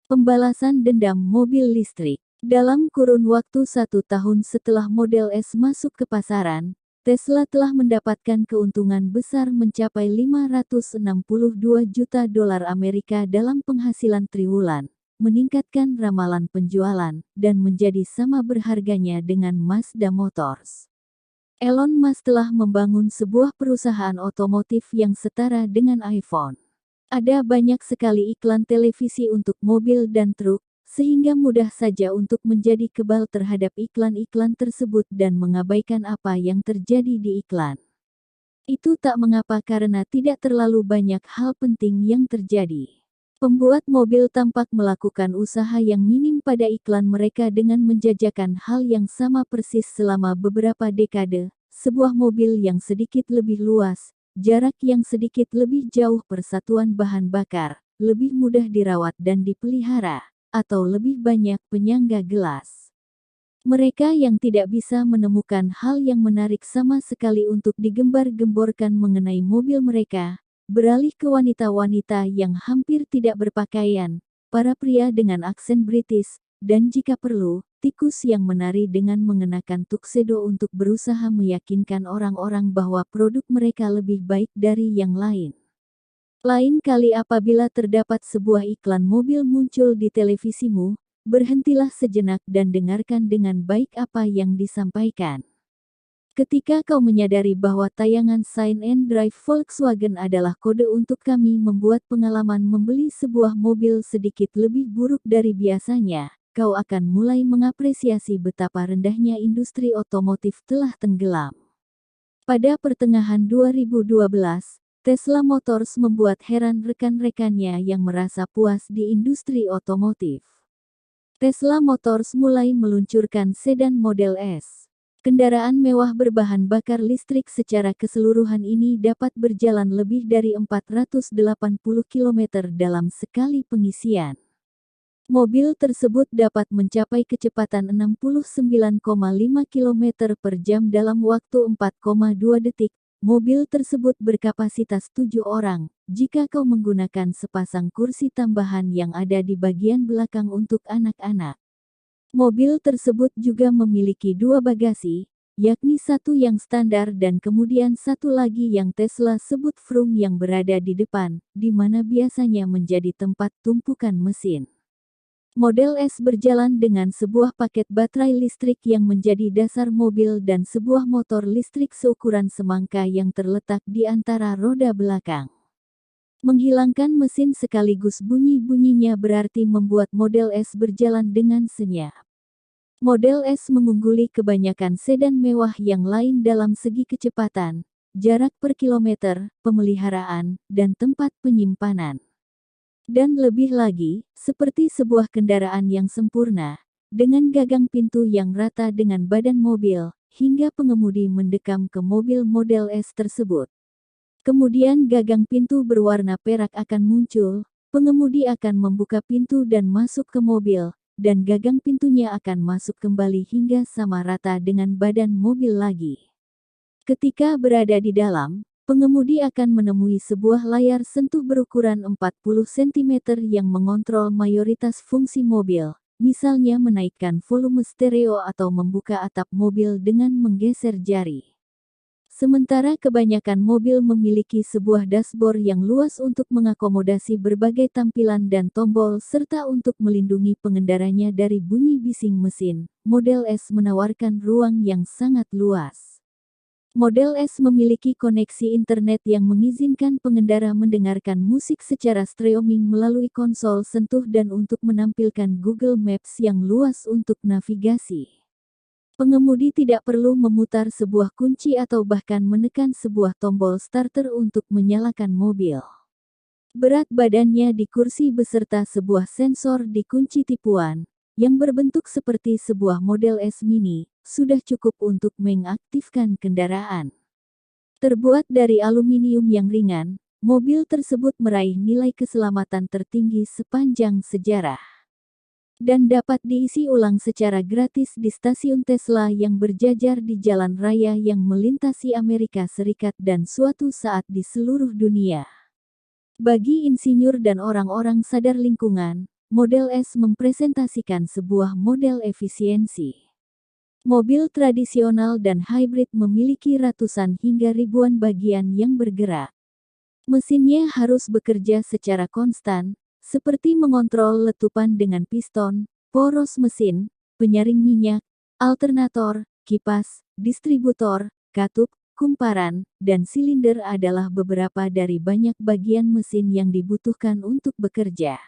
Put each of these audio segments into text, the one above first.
Pembalasan dendam mobil listrik. Dalam kurun waktu 1 tahun setelah Model S masuk ke pasaran, Tesla telah mendapatkan keuntungan besar mencapai 562 juta dolar Amerika dalam penghasilan triwulan, meningkatkan ramalan penjualan, dan menjadi sama berharganya dengan Mazda Motors. Elon Musk telah membangun sebuah perusahaan otomotif yang setara dengan iPhone. Ada banyak sekali iklan televisi untuk mobil dan truk, sehingga mudah saja untuk menjadi kebal terhadap iklan-iklan tersebut dan mengabaikan apa yang terjadi di iklan. Itu tak mengapa karena tidak terlalu banyak hal penting yang terjadi. Pembuat mobil tampak melakukan usaha yang minim pada iklan mereka dengan menjajakan hal yang sama persis selama beberapa dekade, sebuah mobil yang sedikit lebih luas, jarak yang sedikit lebih jauh persatuan bahan bakar, lebih mudah dirawat dan dipelihara, atau lebih banyak penyangga gelas. Mereka yang tidak bisa menemukan hal yang menarik sama sekali untuk digembar-gemborkan mengenai mobil mereka, beralih ke wanita-wanita yang hampir tidak berpakaian, para pria dengan aksen British, dan jika perlu, tikus yang menari dengan mengenakan tuxedo untuk berusaha meyakinkan orang-orang bahwa produk mereka lebih baik dari yang lain. Lain kali apabila terdapat sebuah iklan mobil muncul di televisimu, berhentilah sejenak dan dengarkan dengan baik apa yang disampaikan. Ketika kau menyadari bahwa tayangan Sign and Drive Volkswagen adalah kode untuk kami membuat pengalaman membeli sebuah mobil sedikit lebih buruk dari biasanya, kau akan mulai mengapresiasi betapa rendahnya industri otomotif telah tenggelam. Pada pertengahan 2012, Tesla Motors membuat heran rekan-rekannya yang merasa puas di industri otomotif. Tesla Motors mulai meluncurkan sedan Model S. Kendaraan mewah berbahan bakar listrik secara keseluruhan ini dapat berjalan lebih dari 480 km dalam sekali pengisian. Mobil tersebut dapat mencapai kecepatan 69,5 km per jam dalam waktu 4,2 detik. Mobil tersebut berkapasitas 7 orang, jika kau menggunakan sepasang kursi tambahan yang ada di bagian belakang untuk anak-anak. Mobil tersebut juga memiliki 2 bagasi, yakni satu yang standar dan kemudian satu lagi yang Tesla sebut Vroom yang berada di depan, di mana biasanya menjadi tempat tumpukan mesin. Model S berjalan dengan sebuah paket baterai listrik yang menjadi dasar mobil dan sebuah motor listrik seukuran semangka yang terletak di antara roda belakang. Menghilangkan mesin sekaligus bunyi-bunyinya berarti membuat Model S berjalan dengan senyap. Model S mengungguli kebanyakan sedan mewah yang lain dalam segi kecepatan, jarak per kilometer, pemeliharaan, dan tempat penyimpanan. Dan lebih lagi, seperti sebuah kendaraan yang sempurna, dengan gagang pintu yang rata dengan badan mobil, hingga pengemudi mendekam ke mobil Model S tersebut. Kemudian gagang pintu berwarna perak akan muncul, pengemudi akan membuka pintu dan masuk ke mobil, dan gagang pintunya akan masuk kembali hingga sama rata dengan badan mobil lagi. Ketika berada di dalam, pengemudi akan menemui sebuah layar sentuh berukuran 40 cm yang mengontrol mayoritas fungsi mobil, misalnya menaikkan volume stereo atau membuka atap mobil dengan menggeser jari. Sementara kebanyakan mobil memiliki sebuah dashboard yang luas untuk mengakomodasi berbagai tampilan dan tombol serta untuk melindungi pengendaranya dari bunyi bising mesin, Model S menawarkan ruang yang sangat luas. Model S memiliki koneksi internet yang mengizinkan pengendara mendengarkan musik secara streaming melalui konsol sentuh dan untuk menampilkan Google Maps yang luas untuk navigasi. Pengemudi tidak perlu memutar sebuah kunci atau bahkan menekan sebuah tombol starter untuk menyalakan mobil. Berat badannya di kursi beserta sebuah sensor di kunci tipuan, yang berbentuk seperti sebuah Model S Mini, sudah cukup untuk mengaktifkan kendaraan. Terbuat dari aluminium yang ringan, mobil tersebut meraih nilai keselamatan tertinggi sepanjang sejarah. Dan dapat diisi ulang secara gratis di stasiun Tesla yang berjajar di jalan raya yang melintasi Amerika Serikat dan suatu saat di seluruh dunia. Bagi insinyur dan orang-orang sadar lingkungan, Model S mempresentasikan sebuah model efisiensi. Mobil tradisional dan hybrid memiliki ratusan hingga ribuan bagian yang bergerak. Mesinnya harus bekerja secara konstan, seperti mengontrol letupan dengan piston, poros mesin, penyaring minyak, alternator, kipas, distributor, katup, kumparan, dan silinder adalah beberapa dari banyak bagian mesin yang dibutuhkan untuk bekerja.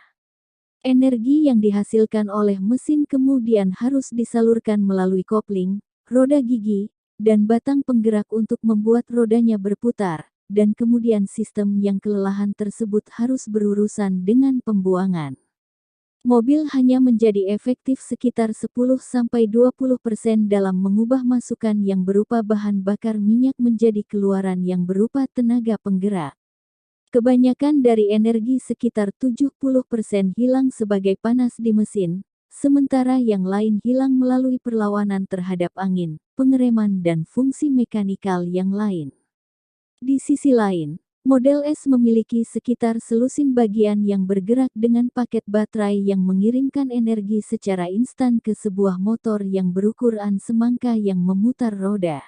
Energi yang dihasilkan oleh mesin kemudian harus disalurkan melalui kopling, roda gigi, dan batang penggerak untuk membuat rodanya berputar, dan kemudian sistem yang kelelahan tersebut harus berurusan dengan pembuangan. Mobil hanya menjadi efektif sekitar 10-20% dalam mengubah masukan yang berupa bahan bakar minyak menjadi keluaran yang berupa tenaga penggerak. Kebanyakan dari energi sekitar 70% hilang sebagai panas di mesin, sementara yang lain hilang melalui perlawanan terhadap angin, pengereman dan fungsi mekanikal yang lain. Di sisi lain, Model S memiliki sekitar selusin bagian yang bergerak dengan paket baterai yang mengirimkan energi secara instan ke sebuah motor yang berukuran semangka yang memutar roda.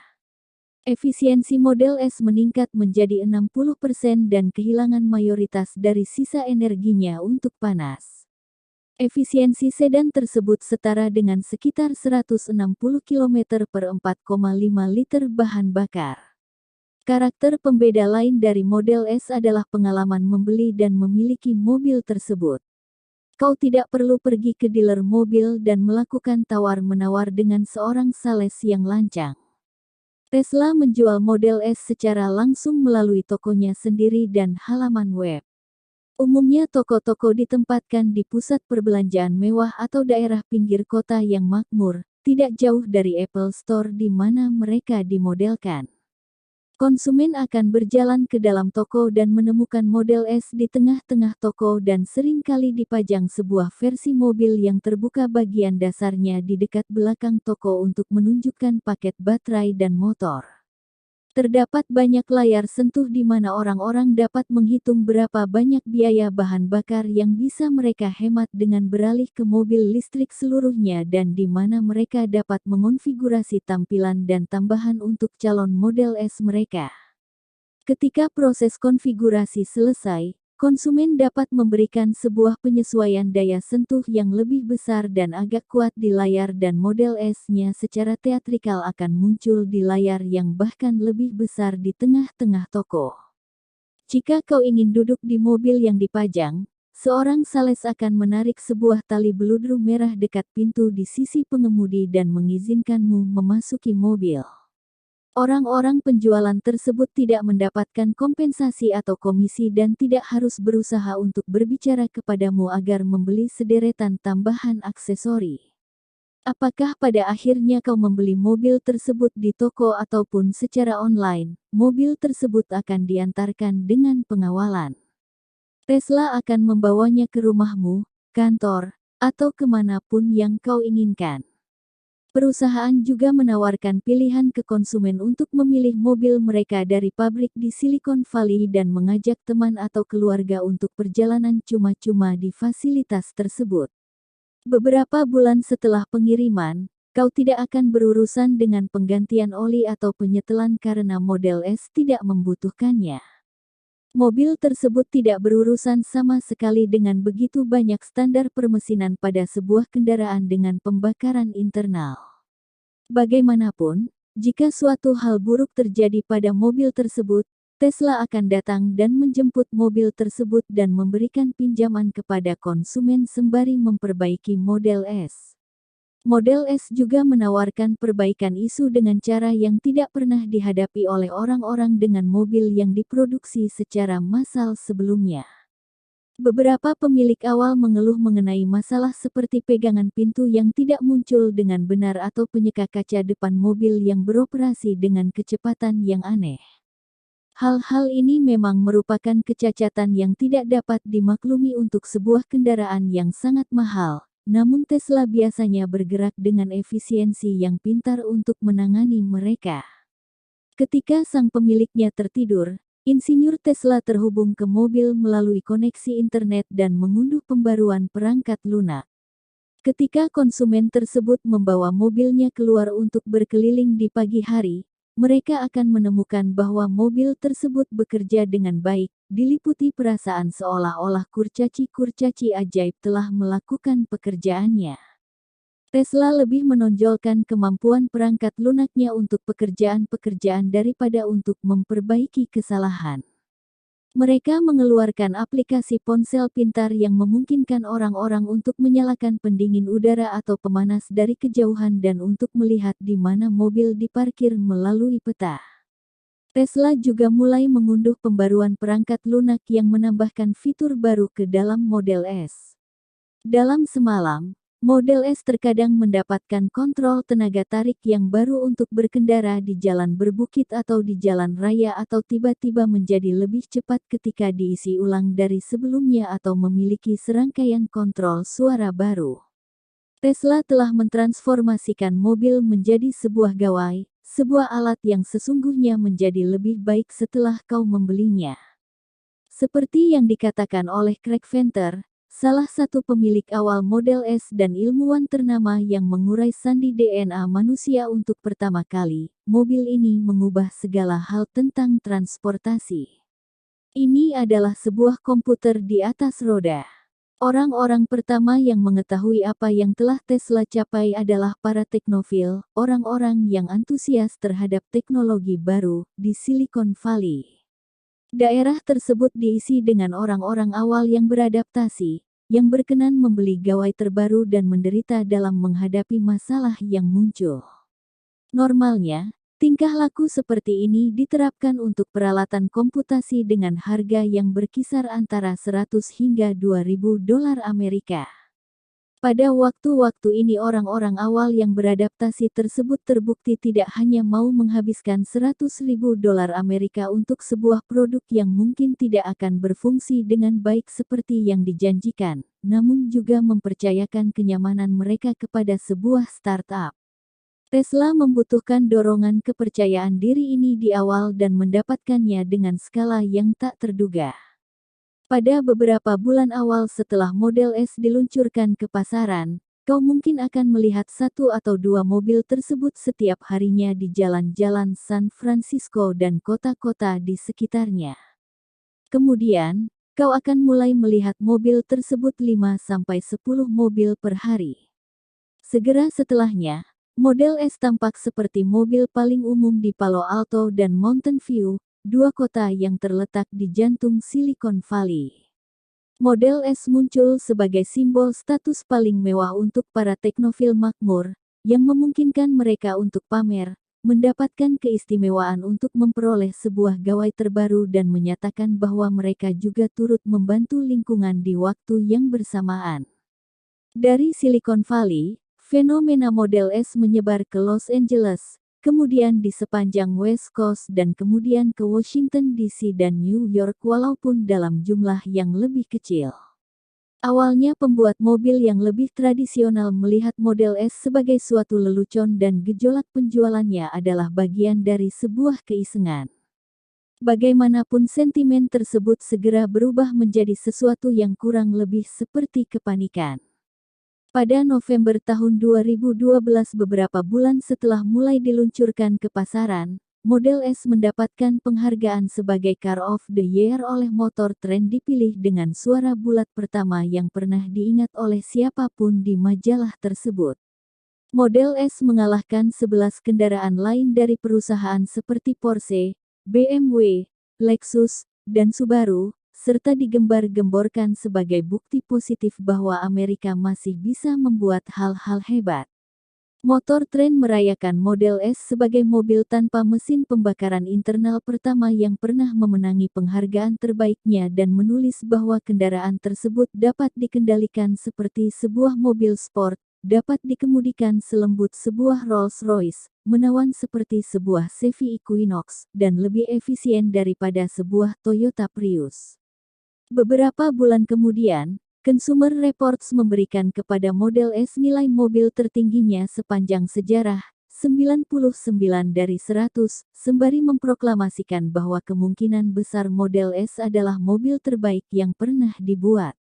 Efisiensi Model S meningkat menjadi 60% dan kehilangan mayoritas dari sisa energinya untuk panas. Efisiensi sedan tersebut setara dengan sekitar 160 km per 4,5 liter bahan bakar. Karakter pembeda lain dari Model S adalah pengalaman membeli dan memiliki mobil tersebut. Kau tidak perlu pergi ke dealer mobil dan melakukan tawar-menawar dengan seorang sales yang lancang. Tesla menjual Model S secara langsung melalui tokonya sendiri dan halaman web. Umumnya toko-toko ditempatkan di pusat perbelanjaan mewah atau daerah pinggir kota yang makmur, tidak jauh dari Apple Store di mana mereka dimodelkan. Konsumen akan berjalan ke dalam toko dan menemukan Model S di tengah-tengah toko dan seringkali dipajang sebuah versi mobil yang terbuka bagian dasarnya di dekat belakang toko untuk menunjukkan paket baterai dan motor. Terdapat banyak layar sentuh di mana orang-orang dapat menghitung berapa banyak biaya bahan bakar yang bisa mereka hemat dengan beralih ke mobil listrik seluruhnya dan di mana mereka dapat mengonfigurasi tampilan dan tambahan untuk calon Model S mereka. Ketika proses konfigurasi selesai, konsumen dapat memberikan sebuah penyesuaian daya sentuh yang lebih besar dan agak kuat di layar dan Model S-nya secara teatrikal akan muncul di layar yang bahkan lebih besar di tengah-tengah toko. Jika kau ingin duduk di mobil yang dipajang, seorang sales akan menarik sebuah tali beludru merah dekat pintu di sisi pengemudi dan mengizinkanmu memasuki mobil. Orang-orang penjualan tersebut tidak mendapatkan kompensasi atau komisi dan tidak harus berusaha untuk berbicara kepadamu agar membeli sederetan tambahan aksesori. Apakah pada akhirnya kau membeli mobil tersebut di toko ataupun secara online, mobil tersebut akan diantarkan dengan pengawalan. Tesla akan membawanya ke rumahmu, kantor, atau kemanapun yang kau inginkan. Perusahaan juga menawarkan pilihan ke konsumen untuk memilih mobil mereka dari pabrik di Silicon Valley dan mengajak teman atau keluarga untuk perjalanan cuma-cuma di fasilitas tersebut. Beberapa bulan setelah pengiriman, kau tidak akan berurusan dengan penggantian oli atau penyetelan karena Model S tidak membutuhkannya. Mobil tersebut tidak berurusan sama sekali dengan begitu banyak standar permesinan pada sebuah kendaraan dengan pembakaran internal. Bagaimanapun, jika suatu hal buruk terjadi pada mobil tersebut, Tesla akan datang dan menjemput mobil tersebut dan memberikan pinjaman kepada konsumen sembari memperbaiki Model S. Model S juga menawarkan perbaikan isu dengan cara yang tidak pernah dihadapi oleh orang-orang dengan mobil yang diproduksi secara massal sebelumnya. Beberapa pemilik awal mengeluh mengenai masalah seperti pegangan pintu yang tidak muncul dengan benar atau penyeka kaca depan mobil yang beroperasi dengan kecepatan yang aneh. Hal-hal ini memang merupakan kecacatan yang tidak dapat dimaklumi untuk sebuah kendaraan yang sangat mahal, namun Tesla biasanya bergerak dengan efisiensi yang pintar untuk menangani mereka. Ketika sang pemiliknya tertidur, Insinyur Tesla terhubung ke mobil melalui koneksi internet dan mengunduh pembaruan perangkat lunak. Ketika konsumen tersebut membawa mobilnya keluar untuk berkeliling di pagi hari, mereka akan menemukan bahwa mobil tersebut bekerja dengan baik, diliputi perasaan seolah-olah kurcaci-kurcaci ajaib telah melakukan pekerjaannya. Tesla lebih menonjolkan kemampuan perangkat lunaknya untuk pekerjaan-pekerjaan daripada untuk memperbaiki kesalahan. Mereka mengeluarkan aplikasi ponsel pintar yang memungkinkan orang-orang untuk menyalakan pendingin udara atau pemanas dari kejauhan dan untuk melihat di mana mobil diparkir melalui peta. Tesla juga mulai mengunduh pembaruan perangkat lunak yang menambahkan fitur baru ke dalam Model S. Dalam semalam, Model S terkadang mendapatkan kontrol tenaga tarik yang baru untuk berkendara di jalan berbukit atau di jalan raya atau tiba-tiba menjadi lebih cepat ketika diisi ulang dari sebelumnya atau memiliki serangkaian kontrol suara baru. Tesla telah mentransformasikan mobil menjadi sebuah gawai, sebuah alat yang sesungguhnya menjadi lebih baik setelah kau membelinya. Seperti yang dikatakan oleh Craig Venter, salah satu pemilik awal Model S dan ilmuwan ternama yang mengurai sandi DNA manusia untuk pertama kali, mobil ini mengubah segala hal tentang transportasi. Ini adalah sebuah komputer di atas roda. Orang-orang pertama yang mengetahui apa yang telah Tesla capai adalah para teknofil, orang-orang yang antusias terhadap teknologi baru, di Silicon Valley. Daerah tersebut diisi dengan orang-orang awal yang beradaptasi, yang berkenan membeli gawai terbaru dan menderita dalam menghadapi masalah yang muncul. Normalnya, tingkah laku seperti ini diterapkan untuk peralatan komputasi dengan harga yang berkisar antara 100 hingga 2.000 dolar Amerika. Pada waktu-waktu ini orang-orang awal yang beradaptasi tersebut terbukti tidak hanya mau menghabiskan 100.000 dolar Amerika untuk sebuah produk yang mungkin tidak akan berfungsi dengan baik seperti yang dijanjikan, namun juga mempercayakan kenyamanan mereka kepada sebuah startup. Tesla membutuhkan dorongan kepercayaan diri ini di awal dan mendapatkannya dengan skala yang tak terduga. Pada beberapa bulan awal setelah Model S diluncurkan ke pasaran, kau mungkin akan melihat satu atau dua mobil tersebut setiap harinya di jalan-jalan San Francisco dan kota-kota di sekitarnya. Kemudian, kau akan mulai melihat mobil tersebut 5-10 mobil per hari. Segera setelahnya, Model S tampak seperti mobil paling umum di Palo Alto dan Mountain View, dua kota yang terletak di jantung Silicon Valley. Model S muncul sebagai simbol status paling mewah untuk para teknofil makmur, yang memungkinkan mereka untuk pamer, mendapatkan keistimewaan untuk memperoleh sebuah gawai terbaru dan menyatakan bahwa mereka juga turut membantu lingkungan di waktu yang bersamaan. Dari Silicon Valley, fenomena Model S menyebar ke Los Angeles, kemudian di sepanjang West Coast dan kemudian ke Washington DC dan New York walaupun dalam jumlah yang lebih kecil. Awalnya pembuat mobil yang lebih tradisional melihat Model S sebagai suatu lelucon dan gejolak penjualannya adalah bagian dari sebuah keisengan. Bagaimanapun sentimen tersebut segera berubah menjadi sesuatu yang kurang lebih seperti kepanikan. Pada November tahun 2012 beberapa bulan setelah mulai diluncurkan ke pasaran, Model S mendapatkan penghargaan sebagai Car of the Year oleh Motor Trend dipilih dengan suara bulat pertama yang pernah diingat oleh siapapun di majalah tersebut. Model S mengalahkan 11 kendaraan lain dari perusahaan seperti Porsche, BMW, Lexus, dan Subaru, serta digembar-gemborkan sebagai bukti positif bahwa Amerika masih bisa membuat hal-hal hebat. Motor Trend merayakan Model S sebagai mobil tanpa mesin pembakaran internal pertama yang pernah memenangi penghargaan terbaiknya dan menulis bahwa kendaraan tersebut dapat dikendalikan seperti sebuah mobil sport, dapat dikemudikan selembut sebuah Rolls-Royce, menawan seperti sebuah Chevy Equinox, dan lebih efisien daripada sebuah Toyota Prius. Beberapa bulan kemudian, Consumer Reports memberikan kepada Model S nilai mobil tertingginya sepanjang sejarah, 99 dari 100, sembari memproklamasikan bahwa kemungkinan besar Model S adalah mobil terbaik yang pernah dibuat.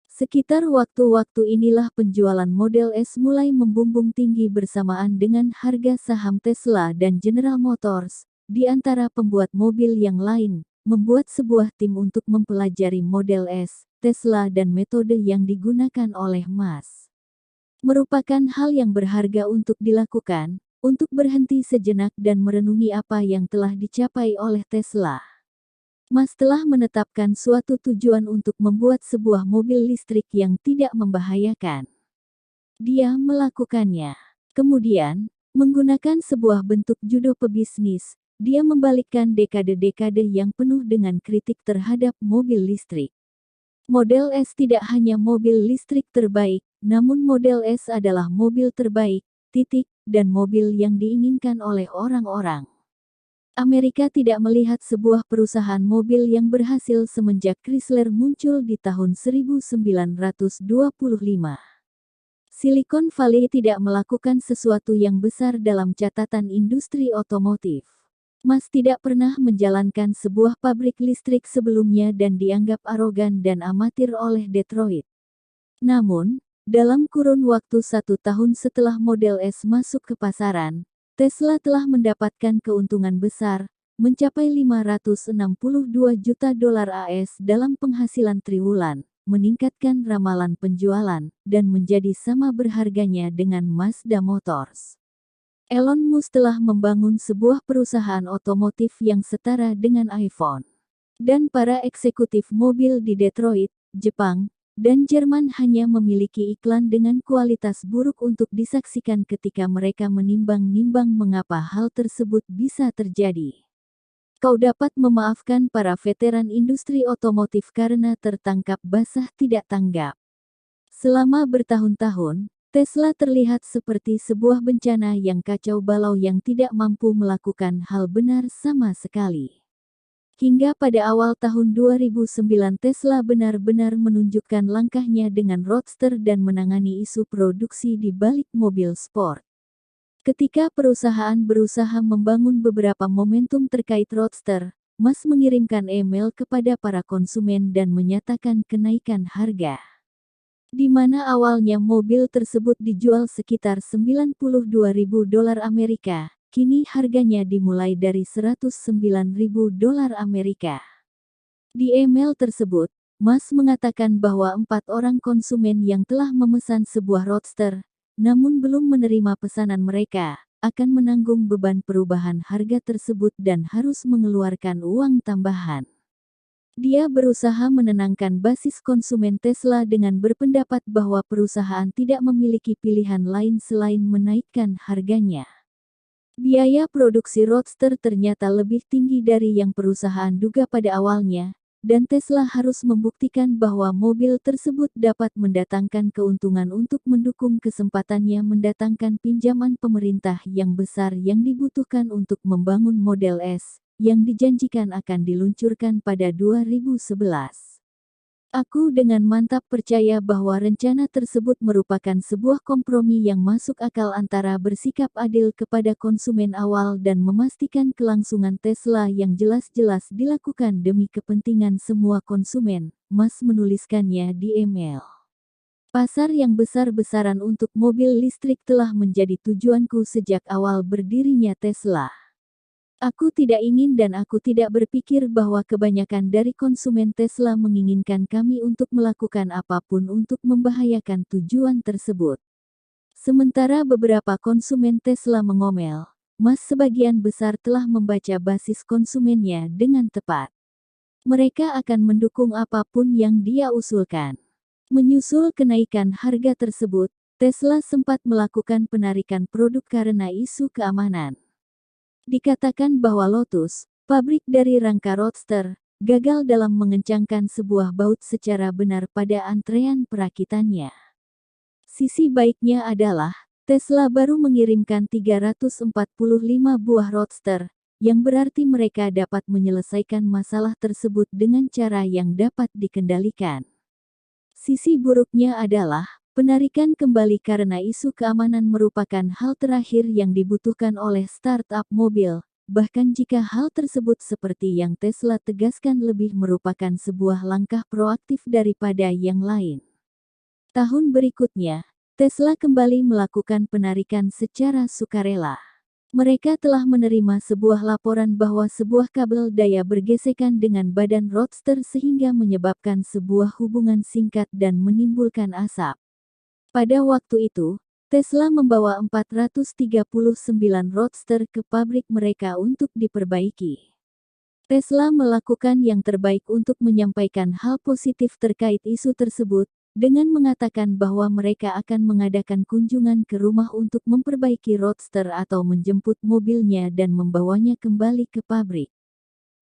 Sekitar waktu-waktu inilah penjualan Model S mulai membumbung tinggi bersamaan dengan harga saham Tesla dan General Motors, di antara pembuat mobil yang lain, membuat sebuah tim untuk mempelajari Model S, Tesla dan metode yang digunakan oleh Musk. Merupakan hal yang berharga untuk dilakukan, untuk berhenti sejenak dan merenungi apa yang telah dicapai oleh Tesla. Musk telah menetapkan suatu tujuan untuk membuat sebuah mobil listrik yang tidak membahayakan. Dia melakukannya. Kemudian, menggunakan sebuah bentuk judo pebisnis, dia membalikkan dekade-dekade yang penuh dengan kritik terhadap mobil listrik. Model S tidak hanya mobil listrik terbaik, namun Model S adalah mobil terbaik, dan mobil yang diinginkan oleh orang-orang. Amerika tidak melihat sebuah perusahaan mobil yang berhasil semenjak Chrysler muncul di tahun 1925. Silicon Valley tidak melakukan sesuatu yang besar dalam catatan industri otomotif. Musk tidak pernah menjalankan sebuah pabrik listrik sebelumnya dan dianggap arogan dan amatir oleh Detroit. Namun, dalam kurun waktu 1 tahun setelah Model S masuk ke pasaran, Tesla telah mendapatkan keuntungan besar, mencapai 562 juta dolar AS dalam penghasilan triwulan, meningkatkan ramalan penjualan, dan menjadi sama berharganya dengan Mazda Motors. Elon Musk telah membangun sebuah perusahaan otomotif yang setara dengan iPhone. Dan para eksekutif mobil di Detroit, Jepang, dan Jerman hanya memiliki iklan dengan kualitas buruk untuk disaksikan ketika mereka menimbang-nimbang mengapa hal tersebut bisa terjadi. Kau dapat memaafkan para veteran industri otomotif karena tertangkap basah tidak tanggap. Selama bertahun-tahun, Tesla terlihat seperti sebuah bencana yang kacau balau yang tidak mampu melakukan hal benar sama sekali. Hingga pada awal tahun 2009 Tesla benar-benar menunjukkan langkahnya dengan Roadster dan menangani isu produksi di balik mobil sport. Ketika perusahaan berusaha membangun beberapa momentum terkait Roadster, Musk mengirimkan email kepada para konsumen dan menyatakan kenaikan harga. Di mana awalnya mobil tersebut dijual sekitar $92.000 Amerika. Kini harganya dimulai dari $109.000 Amerika. Di email tersebut, Musk mengatakan bahwa 4 orang konsumen yang telah memesan sebuah Roadster, namun belum menerima pesanan mereka, akan menanggung beban perubahan harga tersebut dan harus mengeluarkan uang tambahan. Dia berusaha menenangkan basis konsumen Tesla dengan berpendapat bahwa perusahaan tidak memiliki pilihan lain selain menaikkan harganya. Biaya produksi Roadster ternyata lebih tinggi dari yang perusahaan duga pada awalnya, dan Tesla harus membuktikan bahwa mobil tersebut dapat mendatangkan keuntungan untuk mendukung kesempatannya mendatangkan pinjaman pemerintah yang besar yang dibutuhkan untuk membangun Model S, yang dijanjikan akan diluncurkan pada 2011. Aku dengan mantap percaya bahwa rencana tersebut merupakan sebuah kompromi yang masuk akal antara bersikap adil kepada konsumen awal dan memastikan kelangsungan Tesla yang jelas-jelas dilakukan demi kepentingan semua konsumen, Musk menuliskannya di email. Pasar yang besar-besaran untuk mobil listrik telah menjadi tujuanku sejak awal berdirinya Tesla. Aku tidak ingin dan aku tidak berpikir bahwa kebanyakan dari konsumen Tesla menginginkan kami untuk melakukan apapun untuk membahayakan tujuan tersebut. Sementara beberapa konsumen Tesla mengomel, Musk sebagian besar telah membaca basis konsumennya dengan tepat. Mereka akan mendukung apapun yang dia usulkan. Menyusul kenaikan harga tersebut, Tesla sempat melakukan penarikan produk karena isu keamanan. Dikatakan bahwa Lotus, pabrik dari rangka Roadster, gagal dalam mengencangkan sebuah baut secara benar pada antrean perakitannya. Sisi baiknya adalah, Tesla baru mengirimkan 345 buah Roadster, yang berarti mereka dapat menyelesaikan masalah tersebut dengan cara yang dapat dikendalikan. Sisi buruknya adalah, Penarikan kembali karena isu keamanan merupakan hal terakhir yang dibutuhkan oleh startup mobil, bahkan jika hal tersebut seperti yang Tesla tegaskan lebih merupakan sebuah langkah proaktif daripada yang lain. Tahun berikutnya, Tesla kembali melakukan penarikan secara sukarela. Mereka telah menerima sebuah laporan bahwa sebuah kabel daya bergesekan dengan badan Roadster sehingga menyebabkan sebuah hubungan singkat dan menimbulkan asap. Pada waktu itu, Tesla membawa 439 Roadster ke pabrik mereka untuk diperbaiki. Tesla melakukan yang terbaik untuk menyampaikan hal positif terkait isu tersebut, dengan mengatakan bahwa mereka akan mengadakan kunjungan ke rumah untuk memperbaiki Roadster atau menjemput mobilnya dan membawanya kembali ke pabrik.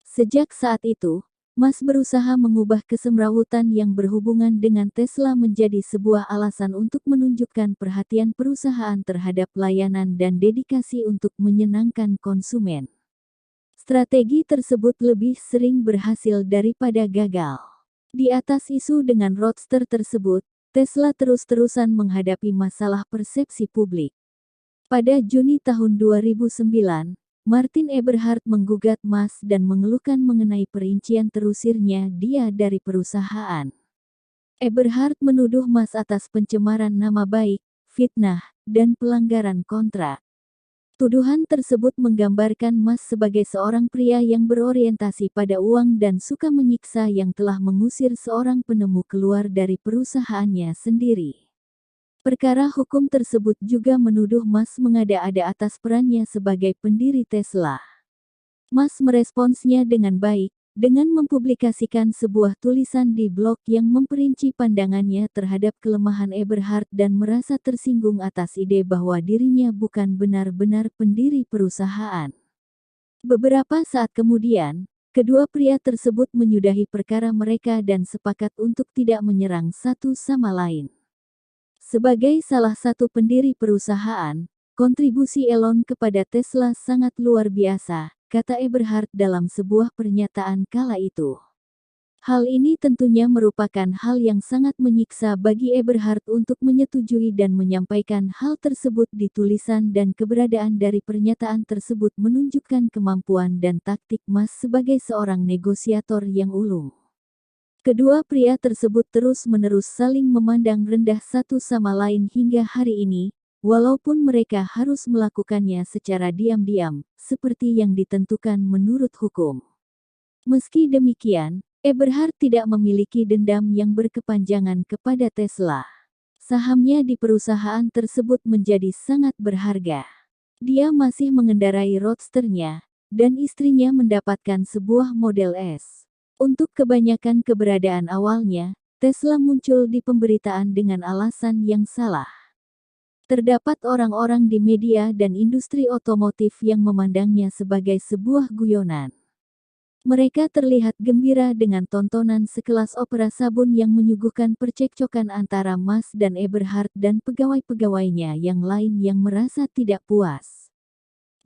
Sejak saat itu, Musk berusaha mengubah kesemrawutan yang berhubungan dengan Tesla menjadi sebuah alasan untuk menunjukkan perhatian perusahaan terhadap layanan dan dedikasi untuk menyenangkan konsumen. Strategi tersebut lebih sering berhasil daripada gagal. Di atas isu dengan Roadster tersebut, Tesla terus-terusan menghadapi masalah persepsi publik. Pada Juni tahun 2009, Martin Eberhard menggugat Musk dan mengeluhkan mengenai perincian terusirnya dia dari perusahaan. Eberhard menuduh Musk atas pencemaran nama baik, fitnah, dan pelanggaran kontrak. Tuduhan tersebut menggambarkan Musk sebagai seorang pria yang berorientasi pada uang dan suka menyiksa yang telah mengusir seorang penemu keluar dari perusahaannya sendiri. Perkara hukum tersebut juga menuduh Musk mengada-ada atas perannya sebagai pendiri Tesla. Musk meresponsnya dengan baik, dengan mempublikasikan sebuah tulisan di blog yang memperinci pandangannya terhadap kelemahan Eberhard dan merasa tersinggung atas ide bahwa dirinya bukan benar-benar pendiri perusahaan. Beberapa saat kemudian, kedua pria tersebut menyudahi perkara mereka dan sepakat untuk tidak menyerang satu sama lain. Sebagai salah satu pendiri perusahaan, kontribusi Elon kepada Tesla sangat luar biasa, kata Eberhard dalam sebuah pernyataan kala itu. Hal ini tentunya merupakan hal yang sangat menyiksa bagi Eberhard untuk menyetujui dan menyampaikan hal tersebut di tulisan dan keberadaan dari pernyataan tersebut menunjukkan kemampuan dan taktik Musk sebagai seorang negosiator yang ulung. Kedua pria tersebut terus-menerus saling memandang rendah satu sama lain hingga hari ini, walaupun mereka harus melakukannya secara diam-diam, seperti yang ditentukan menurut hukum. Meski demikian, Eberhard tidak memiliki dendam yang berkepanjangan kepada Tesla. Sahamnya di perusahaan tersebut menjadi sangat berharga. Dia masih mengendarai Roadster-nya, dan istrinya mendapatkan sebuah Model S. Untuk kebanyakan keberadaan awalnya, Tesla muncul di pemberitaan dengan alasan yang salah. Terdapat orang-orang di media dan industri otomotif yang memandangnya sebagai sebuah guyonan. Mereka terlihat gembira dengan tontonan sekelas opera sabun yang menyuguhkan percekcokan antara Musk dan Eberhard dan pegawai-pegawainya yang lain yang merasa tidak puas.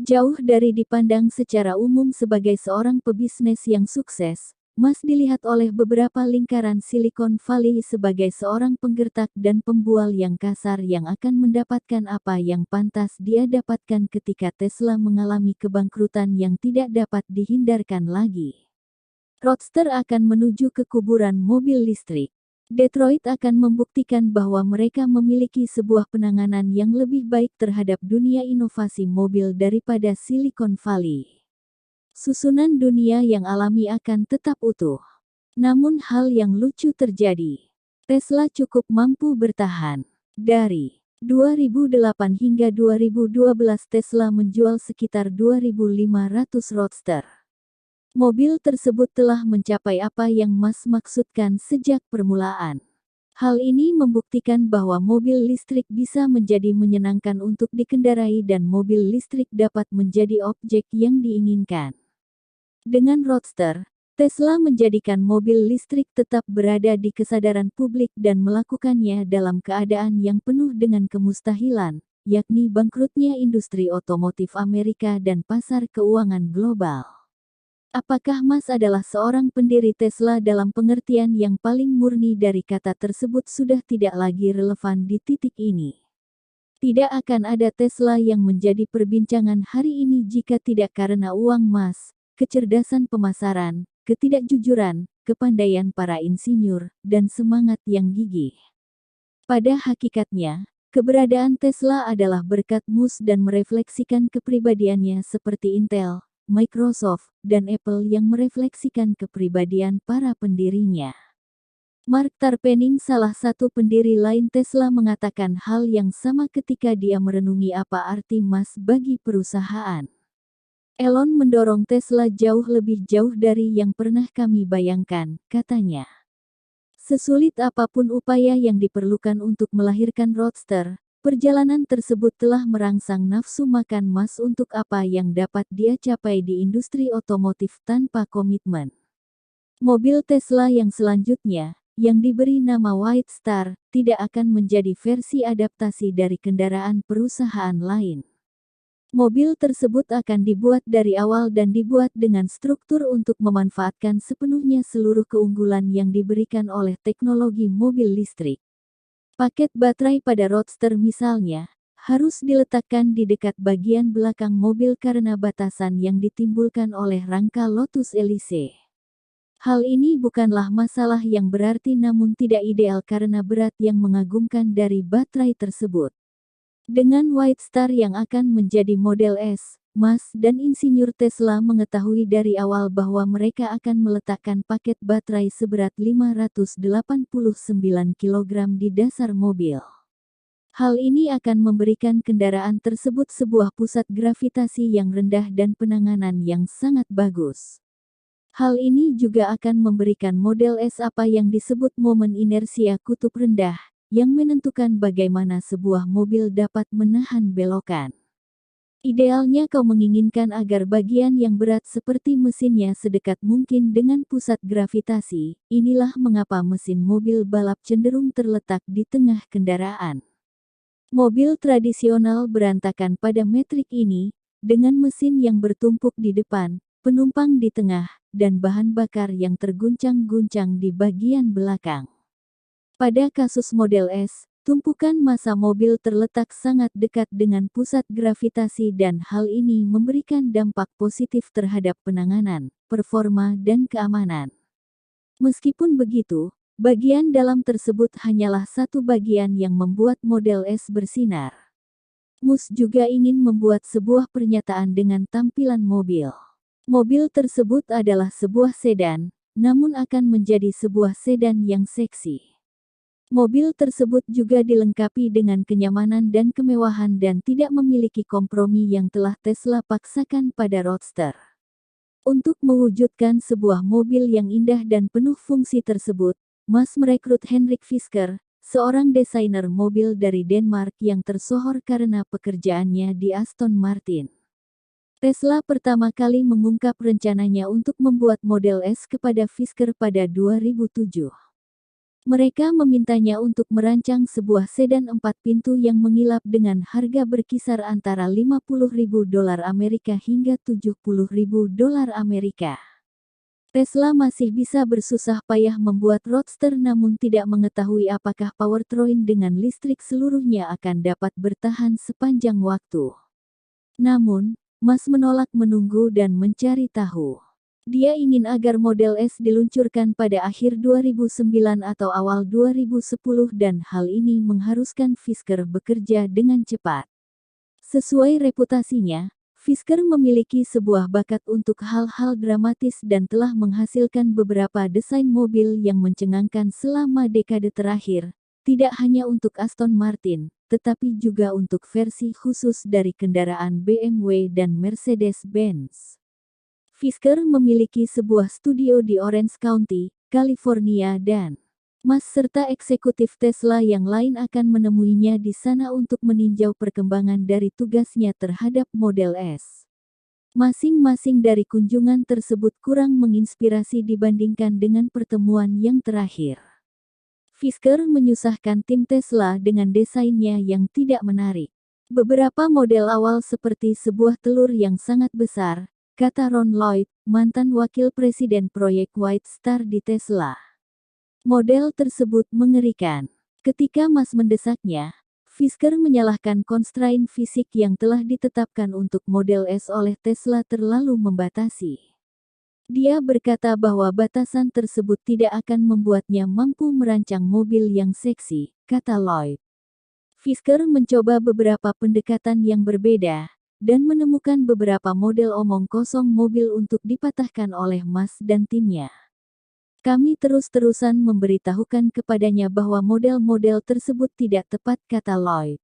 Jauh dari dipandang secara umum sebagai seorang pebisnis yang sukses, Musk dilihat oleh beberapa lingkaran Silicon Valley sebagai seorang penggertak dan pembual yang kasar yang akan mendapatkan apa yang pantas dia dapatkan ketika Tesla mengalami kebangkrutan yang tidak dapat dihindarkan lagi. Roadster akan menuju ke kuburan mobil listrik. Detroit akan membuktikan bahwa mereka memiliki sebuah penanganan yang lebih baik terhadap dunia inovasi mobil daripada Silicon Valley. Susunan dunia yang alami akan tetap utuh. Namun hal yang lucu terjadi. Tesla cukup mampu bertahan. Dari 2008 hingga 2012 Tesla menjual sekitar 2.500 Roadster. Mobil tersebut telah mencapai apa yang Musk maksudkan sejak permulaan. Hal ini membuktikan bahwa mobil listrik bisa menjadi menyenangkan untuk dikendarai dan mobil listrik dapat menjadi objek yang diinginkan. Dengan Roadster, Tesla menjadikan mobil listrik tetap berada di kesadaran publik dan melakukannya dalam keadaan yang penuh dengan kemustahilan, yakni bangkrutnya industri otomotif Amerika dan pasar keuangan global. Apakah Mas adalah seorang pendiri Tesla dalam pengertian yang paling murni dari kata tersebut sudah tidak lagi relevan di titik ini. Tidak akan ada Tesla yang menjadi perbincangan hari ini jika tidak karena uang Mas, kecerdasan pemasaran, ketidakjujuran, kepandaian para insinyur, dan semangat yang gigih. Pada hakikatnya, keberadaan Tesla adalah berkat Musk dan merefleksikan kepribadiannya seperti Intel, Microsoft, dan Apple yang merefleksikan kepribadian para pendirinya. Mark Tarpenning, salah satu pendiri lain Tesla, mengatakan hal yang sama ketika dia merenungi apa arti emas bagi perusahaan. Elon mendorong Tesla jauh lebih jauh dari yang pernah kami bayangkan, katanya. Sesulit apapun upaya yang diperlukan untuk melahirkan Roadster, perjalanan tersebut telah merangsang nafsu makan emas untuk apa yang dapat dia capai di industri otomotif tanpa komitmen. Mobil Tesla yang selanjutnya, yang diberi nama White Star, tidak akan menjadi versi adaptasi dari kendaraan perusahaan lain. Mobil tersebut akan dibuat dari awal dan dibuat dengan struktur untuk memanfaatkan sepenuhnya seluruh keunggulan yang diberikan oleh teknologi mobil listrik. Paket baterai pada Roadster misalnya, harus diletakkan di dekat bagian belakang mobil karena batasan yang ditimbulkan oleh rangka Lotus Elise. Hal ini bukanlah masalah yang berarti namun tidak ideal karena berat yang mengagumkan dari baterai tersebut. Dengan White Star yang akan menjadi Model S, Musk dan insinyur Tesla mengetahui dari awal bahwa mereka akan meletakkan paket baterai seberat 589 kg di dasar mobil. Hal ini akan memberikan kendaraan tersebut sebuah pusat gravitasi yang rendah dan penanganan yang sangat bagus. Hal ini juga akan memberikan Model S apa yang disebut momen inersia kutub rendah, yang menentukan bagaimana sebuah mobil dapat menahan belokan. Idealnya kau menginginkan agar bagian yang berat seperti mesinnya sedekat mungkin dengan pusat gravitasi. Inilah mengapa mesin mobil balap cenderung terletak di tengah kendaraan. Mobil tradisional berantakan pada metrik ini, dengan mesin yang bertumpuk di depan, penumpang di tengah, dan bahan bakar yang terguncang-guncang di bagian belakang. Pada kasus Model S, tumpukan massa mobil terletak sangat dekat dengan pusat gravitasi dan hal ini memberikan dampak positif terhadap penanganan, performa dan keamanan. Meskipun begitu, bagian dalam tersebut hanyalah satu bagian yang membuat Model S bersinar. Musk juga ingin membuat sebuah pernyataan dengan tampilan mobil. Mobil tersebut adalah sebuah sedan, namun akan menjadi sebuah sedan yang seksi. Mobil tersebut juga dilengkapi dengan kenyamanan dan kemewahan dan tidak memiliki kompromi yang telah Tesla paksakan pada Roadster. Untuk mewujudkan sebuah mobil yang indah dan penuh fungsi tersebut, Musk merekrut Henrik Fisker, seorang desainer mobil dari Denmark yang tersohor karena pekerjaannya di Aston Martin. Tesla pertama kali mengungkap rencananya untuk membuat Model S kepada Fisker pada 2007. Mereka memintanya untuk merancang sebuah sedan 4 pintu yang mengilap dengan harga berkisar antara $50.000 Amerika hingga $70.000 Amerika. Tesla masih bisa bersusah payah membuat Roadster namun tidak mengetahui apakah powertrain dengan listrik seluruhnya akan dapat bertahan sepanjang waktu. Namun, Musk menolak menunggu dan mencari tahu. Dia ingin agar Model S diluncurkan pada akhir 2009 atau awal 2010 dan hal ini mengharuskan Fisker bekerja dengan cepat. Sesuai reputasinya, Fisker memiliki sebuah bakat untuk hal-hal dramatis dan telah menghasilkan beberapa desain mobil yang mencengangkan selama dekade terakhir, tidak hanya untuk Aston Martin, tetapi juga untuk versi khusus dari kendaraan BMW dan Mercedes-Benz. Fisker memiliki sebuah studio di Orange County, California dan Musk serta eksekutif Tesla yang lain akan menemuinya di sana untuk meninjau perkembangan dari tugasnya terhadap Model S. Masing-masing dari kunjungan tersebut kurang menginspirasi dibandingkan dengan pertemuan yang terakhir. Fisker menyusahkan tim Tesla dengan desainnya yang tidak menarik. Beberapa model awal seperti sebuah telur yang sangat besar, kata Ron Lloyd, mantan wakil presiden proyek White Star di Tesla. Model tersebut mengerikan. Ketika Musk mendesaknya, Fisker menyalahkan constraint fisik yang telah ditetapkan untuk Model S oleh Tesla terlalu membatasi. Dia berkata bahwa batasan tersebut tidak akan membuatnya mampu merancang mobil yang seksi, kata Lloyd. Fisker mencoba beberapa pendekatan yang berbeda, dan menemukan beberapa model omong kosong mobil untuk dipatahkan oleh Musk dan timnya. Kami terus-terusan memberitahukan kepadanya bahwa model-model tersebut tidak tepat, kata Lloyd.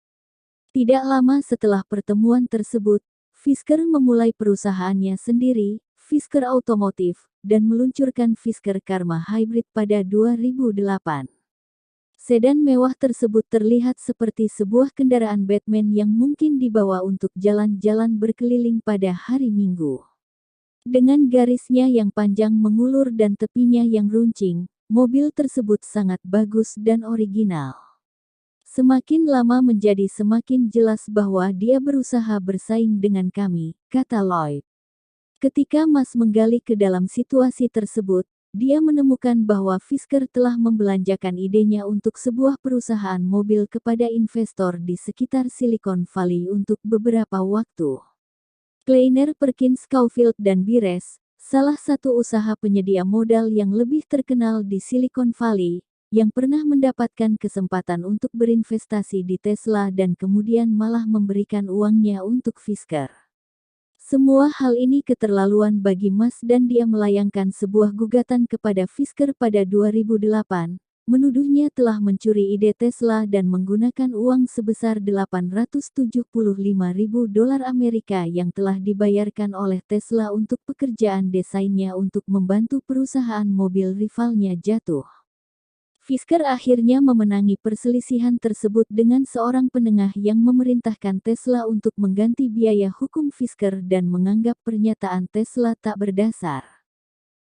Tidak lama setelah pertemuan tersebut, Fisker memulai perusahaannya sendiri, Fisker Automotive, dan meluncurkan Fisker Karma Hybrid pada 2008. Sedan mewah tersebut terlihat seperti sebuah kendaraan Batman yang mungkin dibawa untuk jalan-jalan berkeliling pada hari Minggu. Dengan garisnya yang panjang mengulur dan tepinya yang runcing, mobil tersebut sangat bagus dan original. Semakin lama menjadi semakin jelas bahwa dia berusaha bersaing dengan kami, kata Lloyd. Ketika Musk menggali ke dalam situasi tersebut, dia menemukan bahwa Fisker telah membelanjakan idenya untuk sebuah perusahaan mobil kepada investor di sekitar Silicon Valley untuk beberapa waktu. Kleiner Perkins Caufield dan Bires, salah satu usaha penyedia modal yang lebih terkenal di Silicon Valley, yang pernah mendapatkan kesempatan untuk berinvestasi di Tesla dan kemudian malah memberikan uangnya untuk Fisker. Semua hal ini keterlaluan bagi Musk dan dia melayangkan sebuah gugatan kepada Fisker pada 2008, menuduhnya telah mencuri ide Tesla dan menggunakan uang sebesar $875.000 Amerika yang telah dibayarkan oleh Tesla untuk pekerjaan desainnya untuk membantu perusahaan mobil rivalnya jatuh. Fisker akhirnya memenangi perselisihan tersebut dengan seorang penengah yang memerintahkan Tesla untuk mengganti biaya hukum Fisker dan menganggap pernyataan Tesla tak berdasar.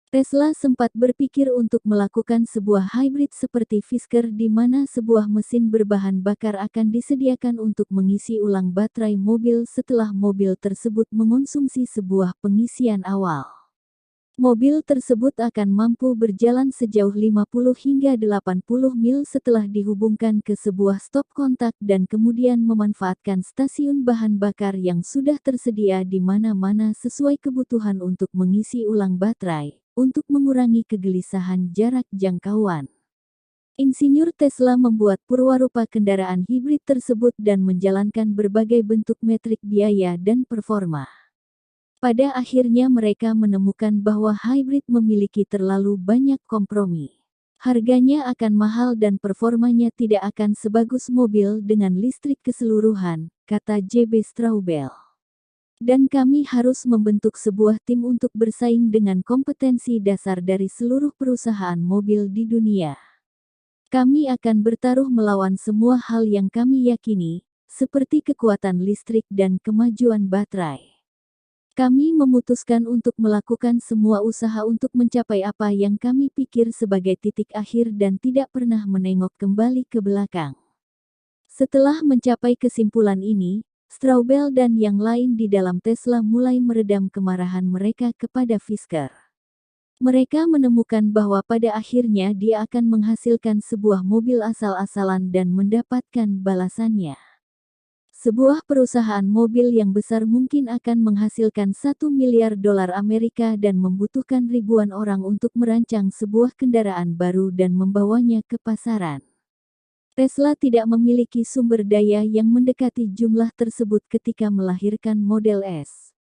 Tesla sempat berpikir untuk melakukan sebuah hybrid seperti Fisker di mana sebuah mesin berbahan bakar akan disediakan untuk mengisi ulang baterai mobil setelah mobil tersebut mengonsumsi sebuah pengisian awal. Mobil tersebut akan mampu berjalan sejauh 50 hingga 80 mil setelah dihubungkan ke sebuah stop kontak dan kemudian memanfaatkan stasiun bahan bakar yang sudah tersedia di mana-mana sesuai kebutuhan untuk mengisi ulang baterai, untuk mengurangi kegelisahan jarak jangkauan. Insinyur Tesla membuat purwarupa kendaraan hibrid tersebut dan menjalankan berbagai bentuk metrik biaya dan performa. Pada akhirnya mereka menemukan bahwa hybrid memiliki terlalu banyak kompromi. Harganya akan mahal dan performanya tidak akan sebagus mobil dengan listrik keseluruhan, kata J.B. Straubel. Dan kami harus membentuk sebuah tim untuk bersaing dengan kompetensi dasar dari seluruh perusahaan mobil di dunia. Kami akan bertaruh melawan semua hal yang kami yakini, seperti kekuatan listrik dan kemajuan baterai. Kami memutuskan untuk melakukan semua usaha untuk mencapai apa yang kami pikir sebagai titik akhir dan tidak pernah menengok kembali ke belakang. Setelah mencapai kesimpulan ini, Straubel dan yang lain di dalam Tesla mulai meredam kemarahan mereka kepada Fisker. Mereka menemukan bahwa pada akhirnya dia akan menghasilkan sebuah mobil asal-asalan dan mendapatkan balasannya. Sebuah perusahaan mobil yang besar mungkin akan menghasilkan $1 miliar Amerika dan membutuhkan ribuan orang untuk merancang sebuah kendaraan baru dan membawanya ke pasaran. Tesla tidak memiliki sumber daya yang mendekati jumlah tersebut ketika melahirkan Model S.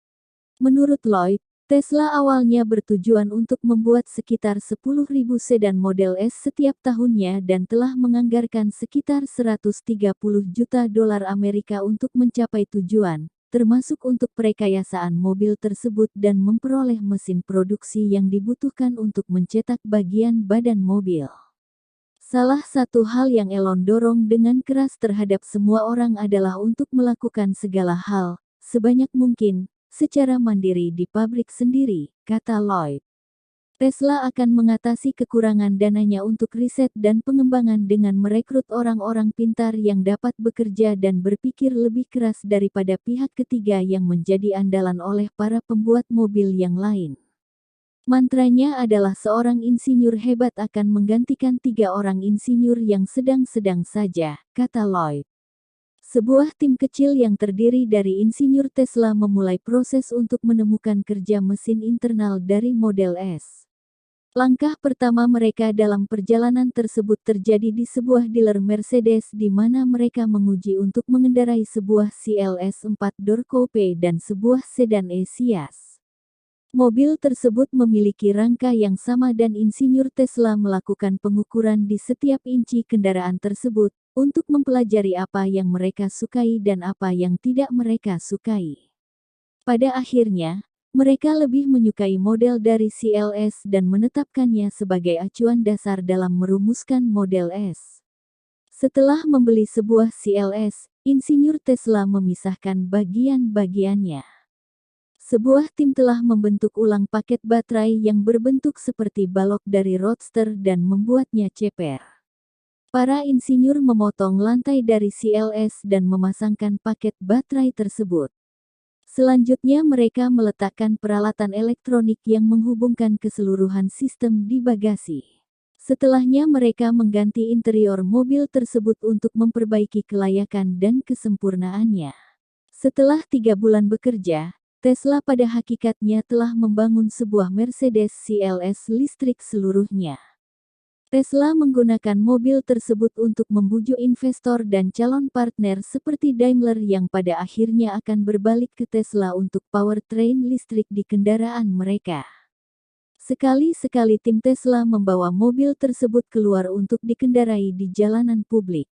Menurut Lloyd, Tesla awalnya bertujuan untuk membuat sekitar 10.000 sedan Model S setiap tahunnya dan telah menganggarkan sekitar $130 juta Amerika untuk mencapai tujuan, termasuk untuk perekayasaan mobil tersebut dan memperoleh mesin produksi yang dibutuhkan untuk mencetak bagian badan mobil. Salah satu hal yang Elon dorong dengan keras terhadap semua orang adalah untuk melakukan segala hal, sebanyak mungkin, secara mandiri di pabrik sendiri, kata Lloyd. Tesla akan mengatasi kekurangan dananya untuk riset dan pengembangan dengan merekrut orang-orang pintar yang dapat bekerja dan berpikir lebih keras daripada pihak ketiga yang menjadi andalan oleh para pembuat mobil yang lain. Mantranya adalah seorang insinyur hebat akan menggantikan 3 orang insinyur yang sedang-sedang saja, kata Lloyd. Sebuah tim kecil yang terdiri dari insinyur Tesla memulai proses untuk menemukan kerja mesin internal dari Model S. Langkah pertama mereka dalam perjalanan tersebut terjadi di sebuah dealer Mercedes di mana mereka menguji untuk mengendarai sebuah CLS 4-door coupe dan sebuah sedan E-Ciaz. Mobil tersebut memiliki rangka yang sama dan insinyur Tesla melakukan pengukuran di setiap inci kendaraan tersebut untuk mempelajari apa yang mereka sukai dan apa yang tidak mereka sukai. Pada akhirnya, mereka lebih menyukai model dari CLS dan menetapkannya sebagai acuan dasar dalam merumuskan Model S. Setelah membeli sebuah CLS, insinyur Tesla memisahkan bagian-bagiannya. Sebuah tim telah membentuk ulang paket baterai yang berbentuk seperti balok dari Roadster dan membuatnya ceper. Para insinyur memotong lantai dari CLS dan memasangkan paket baterai tersebut. Selanjutnya mereka meletakkan peralatan elektronik yang menghubungkan keseluruhan sistem di bagasi. Setelahnya mereka mengganti interior mobil tersebut untuk memperbaiki kelayakan dan kesempurnaannya. Setelah 3 bulan bekerja, Tesla pada hakikatnya telah membangun sebuah Mercedes CLS listrik seluruhnya. Tesla menggunakan mobil tersebut untuk membujuk investor dan calon partner seperti Daimler yang pada akhirnya akan berbalik ke Tesla untuk powertrain listrik di kendaraan mereka. Sekali-sekali tim Tesla membawa mobil tersebut keluar untuk dikendarai di jalanan publik.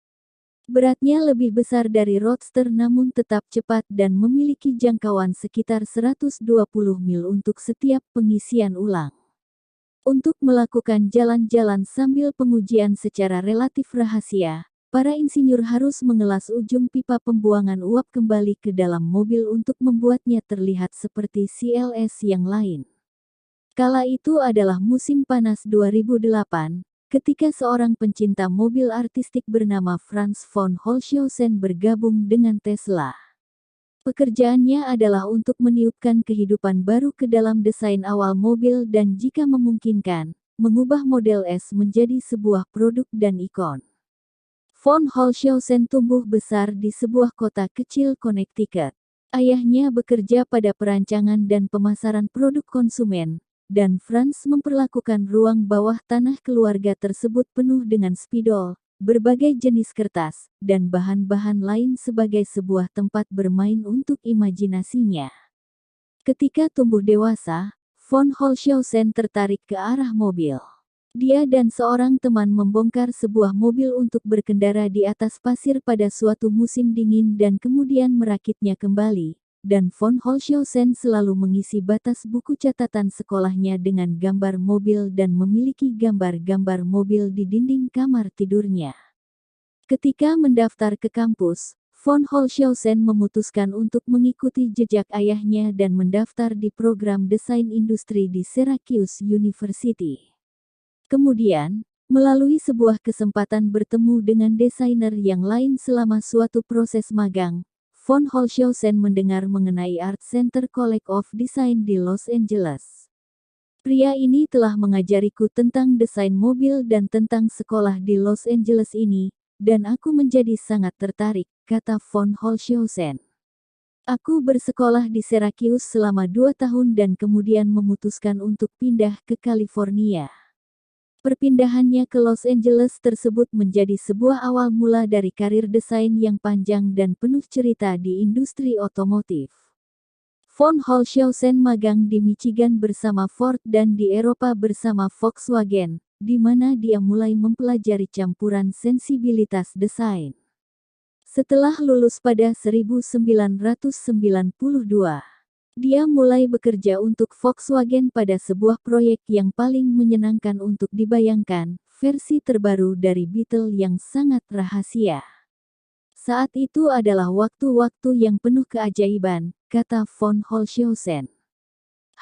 Beratnya lebih besar dari Roadster namun tetap cepat dan memiliki jangkauan sekitar 120 mil untuk setiap pengisian ulang. Untuk melakukan jalan-jalan sambil pengujian secara relatif rahasia, para insinyur harus mengelas ujung pipa pembuangan uap kembali ke dalam mobil untuk membuatnya terlihat seperti CLS yang lain. Kala itu adalah musim panas 2008, ketika seorang pencinta mobil artistik bernama Franz von Holzhausen bergabung dengan Tesla. Pekerjaannya adalah untuk meniupkan kehidupan baru ke dalam desain awal mobil dan jika memungkinkan, mengubah Model S menjadi sebuah produk dan ikon. Von Holzhausen tumbuh besar di sebuah kota kecil Connecticut. Ayahnya bekerja pada perancangan dan pemasaran produk konsumen, dan Franz memperlakukan ruang bawah tanah keluarga tersebut penuh dengan spidol, berbagai jenis kertas, dan bahan-bahan lain sebagai sebuah tempat bermain untuk imajinasinya. Ketika tumbuh dewasa, von Holzhausen tertarik ke arah mobil. Dia dan seorang teman membongkar sebuah mobil untuk berkendara di atas pasir pada suatu musim dingin dan kemudian merakitnya kembali, dan von Holzhausen selalu mengisi batas buku catatan sekolahnya dengan gambar mobil dan memiliki gambar-gambar mobil di dinding kamar tidurnya. Ketika mendaftar ke kampus, von Holzhausen memutuskan untuk mengikuti jejak ayahnya dan mendaftar di program desain industri di Syracuse University. Kemudian, melalui sebuah kesempatan bertemu dengan desainer yang lain selama suatu proses magang, von Holzhausen mendengar mengenai Art Center College of Design di Los Angeles. Pria ini telah mengajariku tentang desain mobil dan tentang sekolah di Los Angeles ini, dan aku menjadi sangat tertarik, kata von Holzhausen. Aku bersekolah di Syracuse selama 2 tahun dan kemudian memutuskan untuk pindah ke California. Perpindahannya ke Los Angeles tersebut menjadi sebuah awal mula dari karir desain yang panjang dan penuh cerita di industri otomotif. Von Holzhausen magang di Michigan bersama Ford dan di Eropa bersama Volkswagen, di mana dia mulai mempelajari campuran sensibilitas desain. Setelah lulus pada 1992, dia mulai bekerja untuk Volkswagen pada sebuah proyek yang paling menyenangkan untuk dibayangkan, versi terbaru dari Beetle yang sangat rahasia. Saat itu adalah waktu-waktu yang penuh keajaiban, kata von Holzhausen.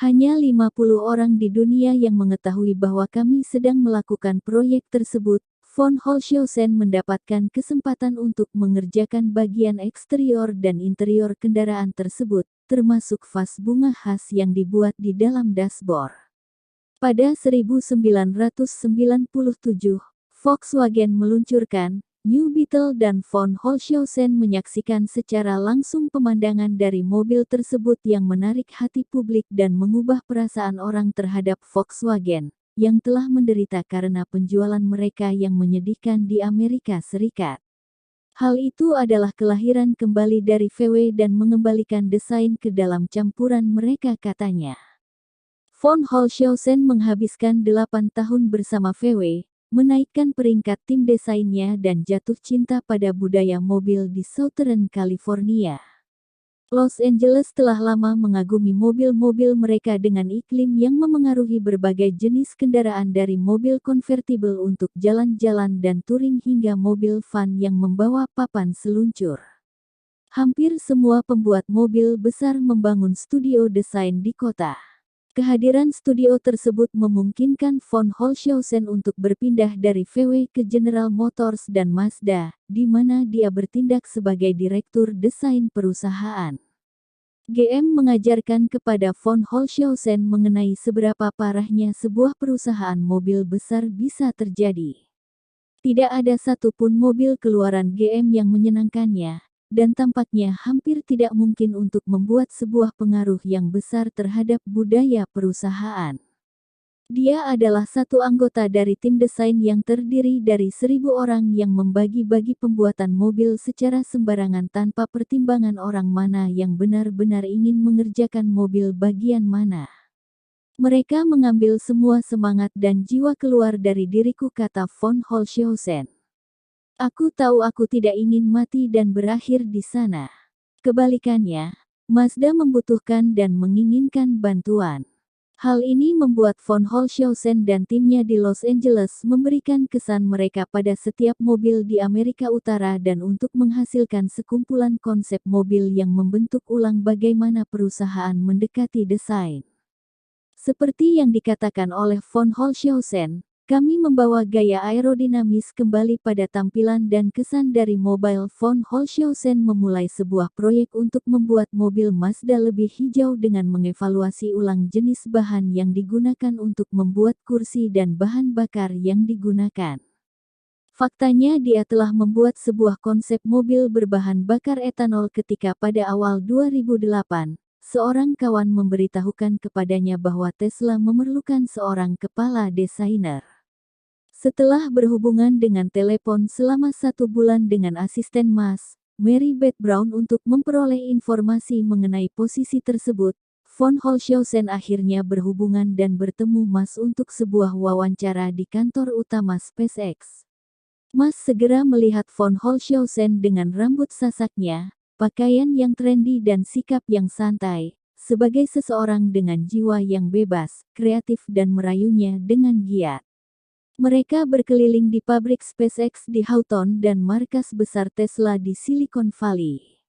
Hanya 50 orang di dunia yang mengetahui bahwa kami sedang melakukan proyek tersebut. Von Holzhausen mendapatkan kesempatan untuk mengerjakan bagian eksterior dan interior kendaraan tersebut, termasuk vas bunga khas yang dibuat di dalam dashboard. Pada 1997, Volkswagen meluncurkan New Beetle dan von Holzhausen menyaksikan secara langsung pemandangan dari mobil tersebut yang menarik hati publik dan mengubah perasaan orang terhadap Volkswagen, yang telah menderita karena penjualan mereka yang menyedihkan di Amerika Serikat. Hal itu adalah kelahiran kembali dari VW dan mengembalikan desain ke dalam campuran mereka, katanya. Von Holzhausen menghabiskan 8 tahun bersama VW, menaikkan peringkat tim desainnya dan jatuh cinta pada budaya mobil di Southern California. Los Angeles telah lama mengagumi mobil-mobil mereka dengan iklim yang memengaruhi berbagai jenis kendaraan dari mobil konvertibel untuk jalan-jalan dan touring hingga mobil van yang membawa papan seluncur. Hampir semua pembuat mobil besar membangun studio desain di kota. Kehadiran studio tersebut memungkinkan von Holzhausen untuk berpindah dari VW ke General Motors dan Mazda, di mana dia bertindak sebagai direktur desain perusahaan. GM mengajarkan kepada von Holzhausen mengenai seberapa parahnya sebuah perusahaan mobil besar bisa terjadi. Tidak ada satupun mobil keluaran GM yang menyenangkannya, dan tampaknya hampir tidak mungkin untuk membuat sebuah pengaruh yang besar terhadap budaya perusahaan. Dia adalah satu anggota dari tim desain yang terdiri dari 1.000 orang yang membagi-bagi pembuatan mobil secara sembarangan tanpa pertimbangan orang mana yang benar-benar ingin mengerjakan mobil bagian mana. Mereka mengambil semua semangat dan jiwa keluar dari diriku, kata von Holzhausen. Aku tahu aku tidak ingin mati dan berakhir di sana. Kebalikannya, Mazda membutuhkan dan menginginkan bantuan. Hal ini membuat von Holzhausen dan timnya di Los Angeles memberikan kesan mereka pada setiap mobil di Amerika Utara dan untuk menghasilkan sekumpulan konsep mobil yang membentuk ulang bagaimana perusahaan mendekati desain. Seperti yang dikatakan oleh von Holzhausen, kami membawa gaya aerodinamis kembali pada tampilan dan kesan dari mobil. Von Holzhausen memulai sebuah proyek untuk membuat mobil Mazda lebih hijau dengan mengevaluasi ulang jenis bahan yang digunakan untuk membuat kursi dan bahan bakar yang digunakan. Faktanya dia telah membuat sebuah konsep mobil berbahan bakar etanol ketika pada awal 2008, seorang kawan memberitahukan kepadanya bahwa Tesla memerlukan seorang kepala desainer. Setelah berhubungan dengan telepon selama 1 bulan dengan asisten Mas, Mary Beth Brown untuk memperoleh informasi mengenai posisi tersebut, von Holzhausen akhirnya berhubungan dan bertemu Mas untuk sebuah wawancara di kantor utama SpaceX. Mas segera melihat von Holzhausen dengan rambut sasaknya, pakaian yang trendy dan sikap yang santai, sebagai seseorang dengan jiwa yang bebas, kreatif dan merayunya dengan giat. Mereka berkeliling di pabrik SpaceX di Houghton dan markas besar Tesla di Silicon Valley.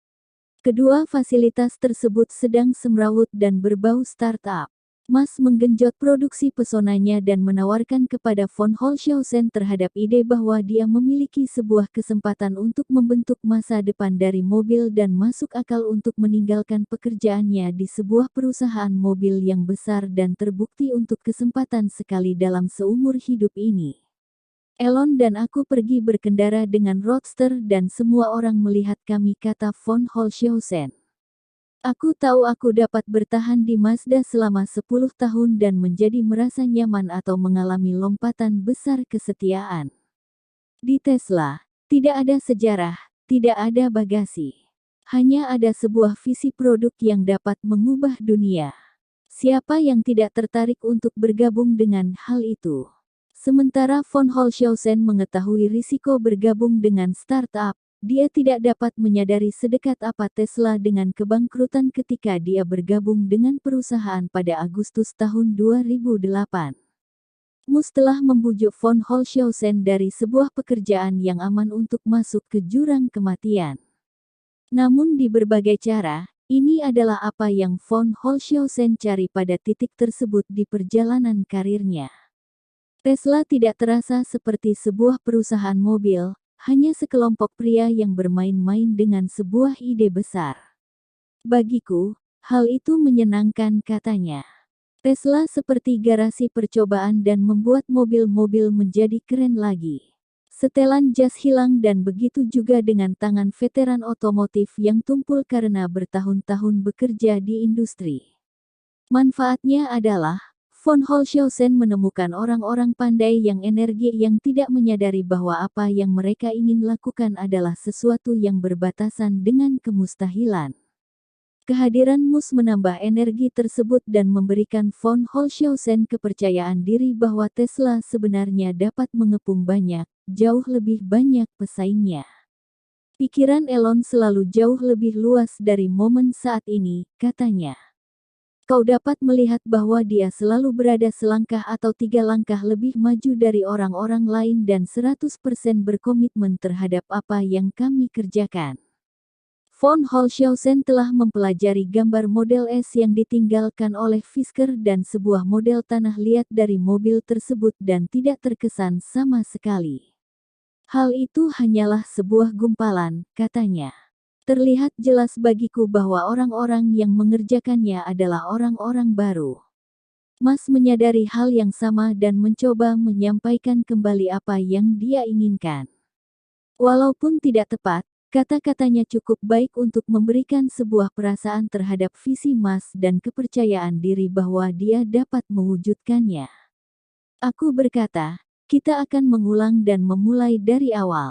Kedua fasilitas tersebut sedang semrawut dan berbau startup. Mas menggenjot produksi pesonanya dan menawarkan kepada von Holzhausen terhadap ide bahwa dia memiliki sebuah kesempatan untuk membentuk masa depan dari mobil dan masuk akal untuk meninggalkan pekerjaannya di sebuah perusahaan mobil yang besar dan terbukti untuk kesempatan sekali dalam seumur hidup ini. Elon dan aku pergi berkendara dengan Roadster dan semua orang melihat kami, kata von Holzhausen. Aku tahu aku dapat bertahan di Mazda selama 10 tahun dan menjadi merasa nyaman atau mengalami lompatan besar kesetiaan. Di Tesla, tidak ada sejarah, tidak ada bagasi. Hanya ada sebuah visi produk yang dapat mengubah dunia. Siapa yang tidak tertarik untuk bergabung dengan hal itu? Sementara von Holzhausen mengetahui risiko bergabung dengan startup, dia tidak dapat menyadari sedekat apa Tesla dengan kebangkrutan ketika dia bergabung dengan perusahaan pada Agustus tahun 2008. Mus telah membujuk von Holzhausen dari sebuah pekerjaan yang aman untuk masuk ke jurang kematian. Namun di berbagai cara, ini adalah apa yang von Holzhausen cari pada titik tersebut di perjalanan karirnya. Tesla tidak terasa seperti sebuah perusahaan mobil, hanya sekelompok pria yang bermain-main dengan sebuah ide besar. Bagiku, hal itu menyenangkan, katanya. Tesla seperti garasi percobaan dan membuat mobil-mobil menjadi keren lagi. Setelan jas hilang dan begitu juga dengan tangan veteran otomotif yang tumpul karena bertahun-tahun bekerja di industri. Manfaatnya adalah, von Holzhausen menemukan orang-orang pandai yang energi yang tidak menyadari bahwa apa yang mereka ingin lakukan adalah sesuatu yang berbatasan dengan kemustahilan. Kehadiran Musk menambah energi tersebut dan memberikan von Holzhausen kepercayaan diri bahwa Tesla sebenarnya dapat mengepung jauh lebih banyak pesaingnya. Pikiran Elon selalu jauh lebih luas dari momen saat ini, katanya. Kau dapat melihat bahwa dia selalu berada selangkah atau 3 langkah lebih maju dari orang-orang lain dan 100% berkomitmen terhadap apa yang kami kerjakan. Von Holzhausen telah mempelajari gambar Model S yang ditinggalkan oleh Fisker dan sebuah model tanah liat dari mobil tersebut dan tidak terkesan sama sekali. Hal itu hanyalah sebuah gumpalan, katanya. Terlihat jelas bagiku bahwa orang-orang yang mengerjakannya adalah orang-orang baru. Musk menyadari hal yang sama dan mencoba menyampaikan kembali apa yang dia inginkan. Walaupun tidak tepat, kata-katanya cukup baik untuk memberikan sebuah perasaan terhadap visi Musk dan kepercayaan diri bahwa dia dapat mewujudkannya. Aku berkata, kita akan mengulang dan memulai dari awal.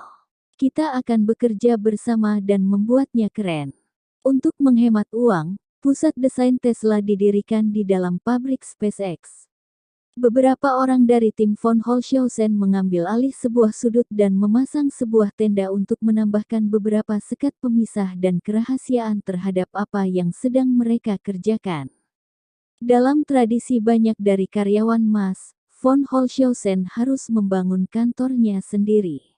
Kita akan bekerja bersama dan membuatnya keren. Untuk menghemat uang, pusat desain Tesla didirikan di dalam pabrik SpaceX. Beberapa orang dari tim von Holzhausen mengambil alih sebuah sudut dan memasang sebuah tenda untuk menambahkan beberapa sekat pemisah dan kerahasiaan terhadap apa yang sedang mereka kerjakan. Dalam tradisi banyak dari karyawan Musk, von Holzhausen harus membangun kantornya sendiri.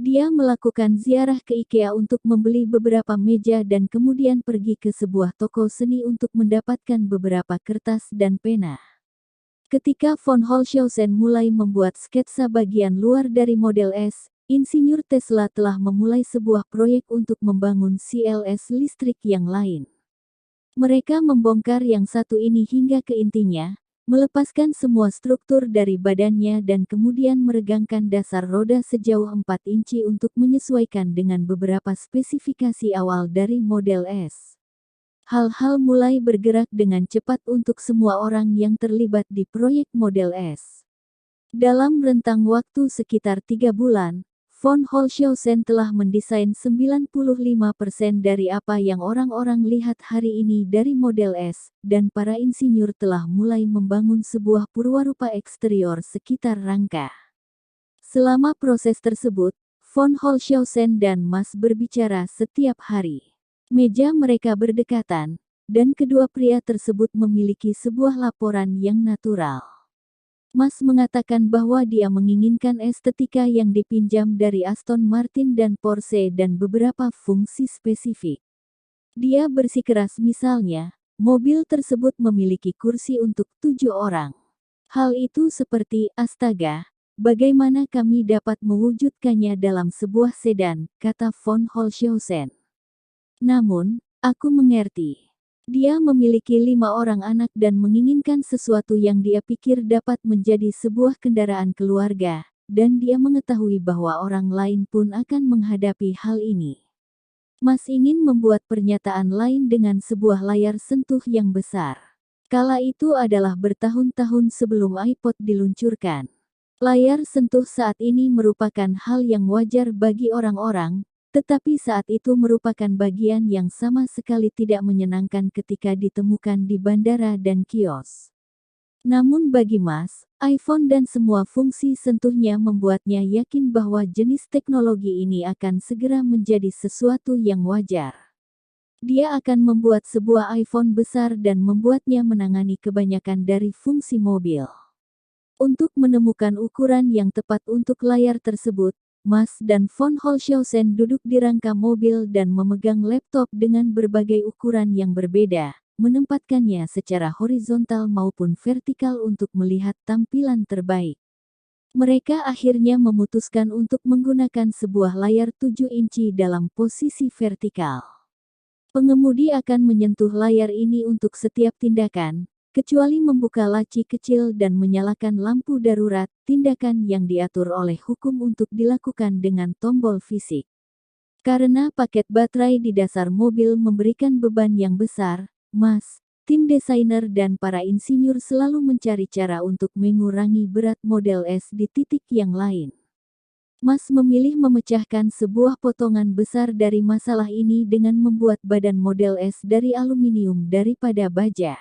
Dia melakukan ziarah ke IKEA untuk membeli beberapa meja dan kemudian pergi ke sebuah toko seni untuk mendapatkan beberapa kertas dan pena. Ketika von Holzhausen mulai membuat sketsa bagian luar dari Model S, insinyur Tesla telah memulai sebuah proyek untuk membangun CLS listrik yang lain. Mereka membongkar yang satu ini hingga ke intinya, melepaskan semua struktur dari badannya dan kemudian meregangkan dasar roda sejauh 4 inci untuk menyesuaikan dengan beberapa spesifikasi awal dari Model S. Hal-hal mulai bergerak dengan cepat untuk semua orang yang terlibat di proyek Model S. Dalam rentang waktu sekitar 3 bulan, von Holzhausen telah mendesain 95% dari apa yang orang-orang lihat hari ini dari Model S, dan para insinyur telah mulai membangun sebuah purwarupa eksterior sekitar rangka. Selama proses tersebut, von Holzhausen dan Musk berbicara setiap hari. Meja mereka berdekatan, dan kedua pria tersebut memiliki sebuah laporan yang natural. Musk mengatakan bahwa dia menginginkan estetika yang dipinjam dari Aston Martin dan Porsche dan beberapa fungsi spesifik. Dia bersikeras misalnya, mobil tersebut memiliki kursi untuk 7 orang. Hal itu seperti, astaga, bagaimana kami dapat mewujudkannya dalam sebuah sedan, kata von Holzhausen. Namun, aku mengerti. Dia memiliki 5 orang anak dan menginginkan sesuatu yang dia pikir dapat menjadi sebuah kendaraan keluarga, dan dia mengetahui bahwa orang lain pun akan menghadapi hal ini. Musk ingin membuat pernyataan lain dengan sebuah layar sentuh yang besar. Kala itu adalah bertahun-tahun sebelum iPod diluncurkan. Layar sentuh saat ini merupakan hal yang wajar bagi orang-orang, tetapi saat itu merupakan bagian yang sama sekali tidak menyenangkan ketika ditemukan di bandara dan kios. Namun bagi Musk, iPhone dan semua fungsi sentuhnya membuatnya yakin bahwa jenis teknologi ini akan segera menjadi sesuatu yang wajar. Dia akan membuat sebuah iPhone besar dan membuatnya menangani kebanyakan dari fungsi mobil. Untuk menemukan ukuran yang tepat untuk layar tersebut, Musk dan von Holzhausen duduk di rangka mobil dan memegang laptop dengan berbagai ukuran yang berbeda, menempatkannya secara horizontal maupun vertikal untuk melihat tampilan terbaik. Mereka akhirnya memutuskan untuk menggunakan sebuah layar 7 inci dalam posisi vertikal. Pengemudi akan menyentuh layar ini untuk setiap tindakan, kecuali membuka laci kecil dan menyalakan lampu darurat, tindakan yang diatur oleh hukum untuk dilakukan dengan tombol fisik. Karena paket baterai di dasar mobil memberikan beban yang besar, Mas, tim desainer dan para insinyur selalu mencari cara untuk mengurangi berat Model S di titik yang lain. Mas memilih memecahkan sebuah potongan besar dari masalah ini dengan membuat badan Model S dari aluminium daripada baja.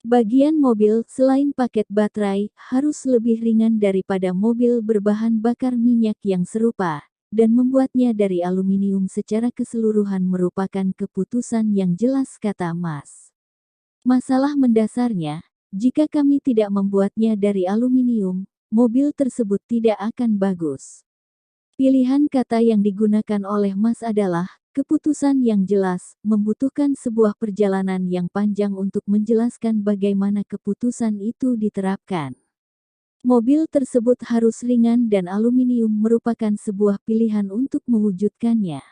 Bagian mobil, selain paket baterai, harus lebih ringan daripada mobil berbahan bakar minyak yang serupa, dan membuatnya dari aluminium secara keseluruhan merupakan keputusan yang jelas, kata Mas. Masalah mendasarnya, jika kami tidak membuatnya dari aluminium, mobil tersebut tidak akan bagus. Pilihan kata yang digunakan oleh Mas adalah keputusan yang jelas, membutuhkan sebuah perjalanan yang panjang untuk menjelaskan bagaimana keputusan itu diterapkan. Mobil tersebut harus ringan dan aluminium merupakan sebuah pilihan untuk mewujudkannya.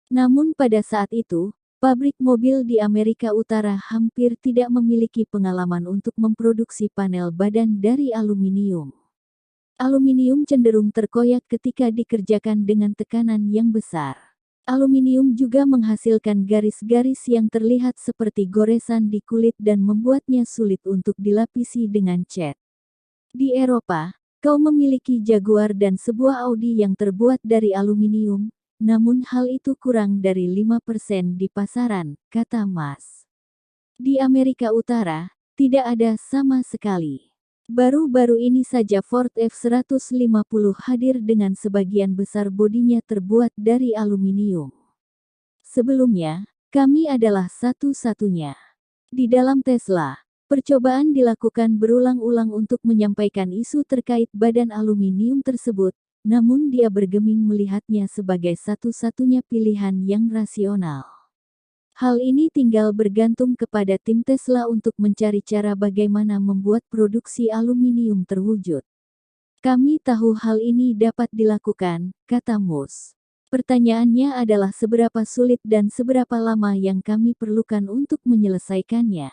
Namun pada saat itu, pabrik mobil di Amerika Utara hampir tidak memiliki pengalaman untuk memproduksi panel badan dari aluminium. Aluminium cenderung terkoyak ketika dikerjakan dengan tekanan yang besar. Aluminium juga menghasilkan garis-garis yang terlihat seperti goresan di kulit dan membuatnya sulit untuk dilapisi dengan cat. Di Eropa, kau memiliki Jaguar dan sebuah Audi yang terbuat dari aluminium, namun hal itu kurang dari 5% di pasaran, kata Mas. Di Amerika Utara, tidak ada sama sekali. Baru-baru ini saja Ford F-150 hadir dengan sebagian besar bodinya terbuat dari aluminium. Sebelumnya, kami adalah satu-satunya. Di dalam Tesla, percobaan dilakukan berulang-ulang untuk menyampaikan isu terkait badan aluminium tersebut, namun dia bergeming melihatnya sebagai satu-satunya pilihan yang rasional. Hal ini tinggal bergantung kepada tim Tesla untuk mencari cara bagaimana membuat produksi aluminium terwujud. Kami tahu hal ini dapat dilakukan, kata Musk. Pertanyaannya adalah seberapa sulit dan seberapa lama yang kami perlukan untuk menyelesaikannya.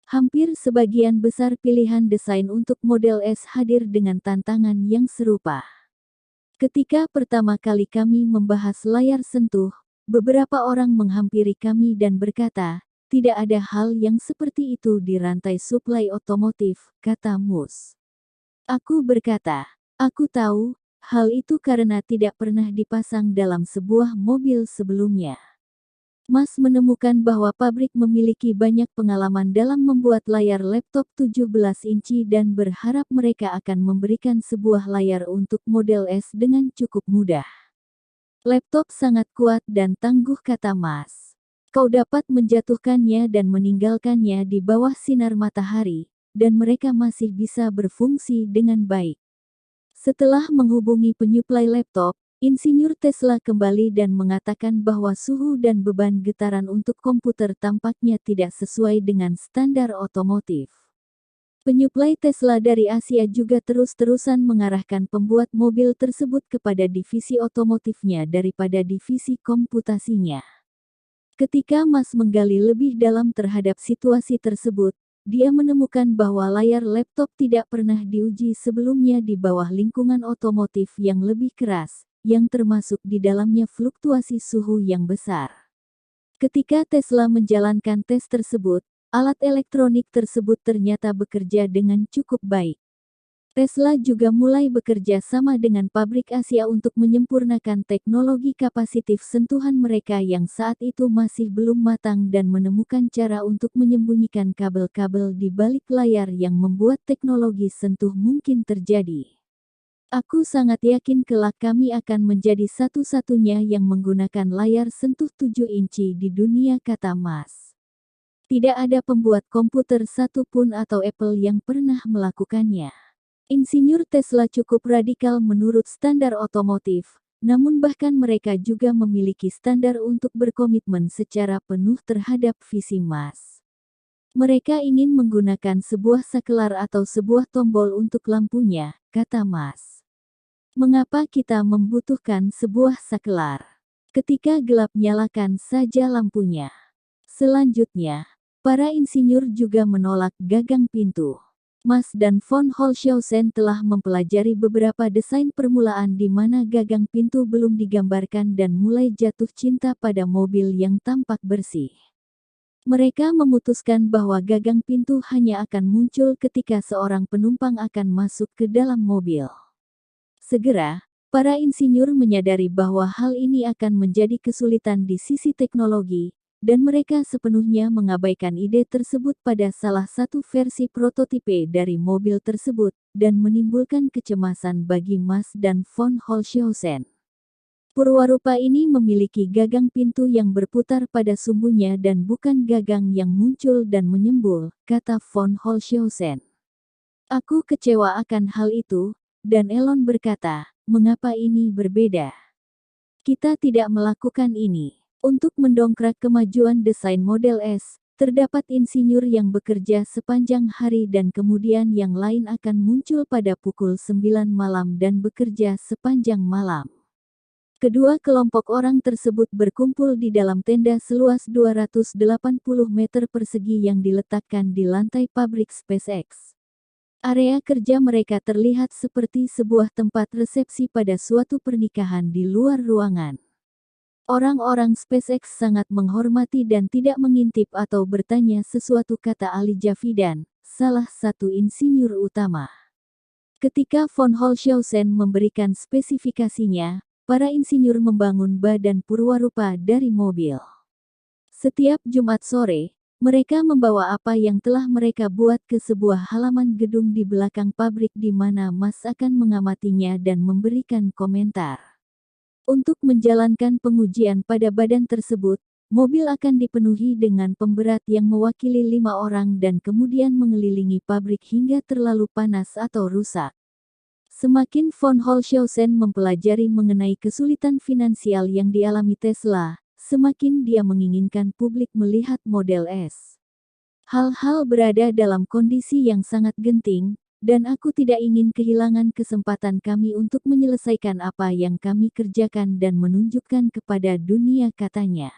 Hampir sebagian besar pilihan desain untuk Model S hadir dengan tantangan yang serupa. Ketika pertama kali kami membahas layar sentuh, beberapa orang menghampiri kami dan berkata, tidak ada hal yang seperti itu di rantai suplai otomotif, kata Musk. Aku berkata, aku tahu, hal itu karena tidak pernah dipasang dalam sebuah mobil sebelumnya. Mas menemukan bahwa pabrik memiliki banyak pengalaman dalam membuat layar laptop 17 inci dan berharap mereka akan memberikan sebuah layar untuk Model S dengan cukup mudah. Laptop sangat kuat dan tangguh, kata Mas. Kau dapat menjatuhkannya dan meninggalkannya di bawah sinar matahari, dan mereka masih bisa berfungsi dengan baik. Setelah menghubungi penyuplai laptop, insinyur Tesla kembali dan mengatakan bahwa suhu dan beban getaran untuk komputer tampaknya tidak sesuai dengan standar otomotif. Penyuplai Tesla dari Asia juga terus-terusan mengarahkan pembuat mobil tersebut kepada divisi otomotifnya daripada divisi komputasinya. Ketika Mas menggali lebih dalam terhadap situasi tersebut, dia menemukan bahwa layar laptop tidak pernah diuji sebelumnya di bawah lingkungan otomotif yang lebih keras, yang termasuk di dalamnya fluktuasi suhu yang besar. Ketika Tesla menjalankan tes tersebut, alat elektronik tersebut ternyata bekerja dengan cukup baik. Tesla juga mulai bekerja sama dengan pabrik Asia untuk menyempurnakan teknologi kapasitif sentuhan mereka yang saat itu masih belum matang dan menemukan cara untuk menyembunyikan kabel-kabel di balik layar yang membuat teknologi sentuh mungkin terjadi. Aku sangat yakin kelak kami akan menjadi satu-satunya yang menggunakan layar sentuh 7 inci di dunia, kata Mas. Tidak ada pembuat komputer satupun atau Apple yang pernah melakukannya. Insinyur Tesla cukup radikal menurut standar otomotif, namun bahkan mereka juga memiliki standar untuk berkomitmen secara penuh terhadap visi Mas. Mereka ingin menggunakan sebuah sakelar atau sebuah tombol untuk lampunya, kata Mas. Mengapa kita membutuhkan sebuah sakelar? Ketika gelap, nyalakan saja lampunya. Selanjutnya, para insinyur juga menolak gagang pintu. Mas dan von Holzhausen telah mempelajari beberapa desain permulaan di mana gagang pintu belum digambarkan dan mulai jatuh cinta pada mobil yang tampak bersih. Mereka memutuskan bahwa gagang pintu hanya akan muncul ketika seorang penumpang akan masuk ke dalam mobil. Segera, para insinyur menyadari bahwa hal ini akan menjadi kesulitan di sisi teknologi, dan mereka sepenuhnya mengabaikan ide tersebut pada salah satu versi prototipe dari mobil tersebut, dan menimbulkan kecemasan bagi Mas dan von Holzhausen. Purwarupa ini memiliki gagang pintu yang berputar pada sumbunya dan bukan gagang yang muncul dan menyembul, kata von Holzhausen. Aku kecewa akan hal itu, dan Elon berkata, mengapa ini berbeda? Kita tidak melakukan ini. Untuk mendongkrak kemajuan desain Model S, terdapat insinyur yang bekerja sepanjang hari dan kemudian yang lain akan muncul pada pukul 9 malam dan bekerja sepanjang malam. Kedua kelompok orang tersebut berkumpul di dalam tenda seluas 280 meter persegi yang diletakkan di lantai pabrik SpaceX. Area kerja mereka terlihat seperti sebuah tempat resepsi pada suatu pernikahan di luar ruangan. Orang-orang SpaceX sangat menghormati dan tidak mengintip atau bertanya sesuatu, kata Ali Javidan, salah satu insinyur utama. Ketika von Holzhausen memberikan spesifikasinya, para insinyur membangun badan purwarupa dari mobil. Setiap Jumat sore, mereka membawa apa yang telah mereka buat ke sebuah halaman gedung di belakang pabrik di mana Mas akan mengamatinya dan memberikan komentar. Untuk menjalankan pengujian pada badan tersebut, mobil akan dipenuhi dengan pemberat yang mewakili 5 orang dan kemudian mengelilingi pabrik hingga terlalu panas atau rusak. Semakin von Holzhausen mempelajari mengenai kesulitan finansial yang dialami Tesla, semakin dia menginginkan publik melihat Model S. Hal-hal berada dalam kondisi yang sangat genting, dan aku tidak ingin kehilangan kesempatan kami untuk menyelesaikan apa yang kami kerjakan dan menunjukkan kepada dunia, katanya.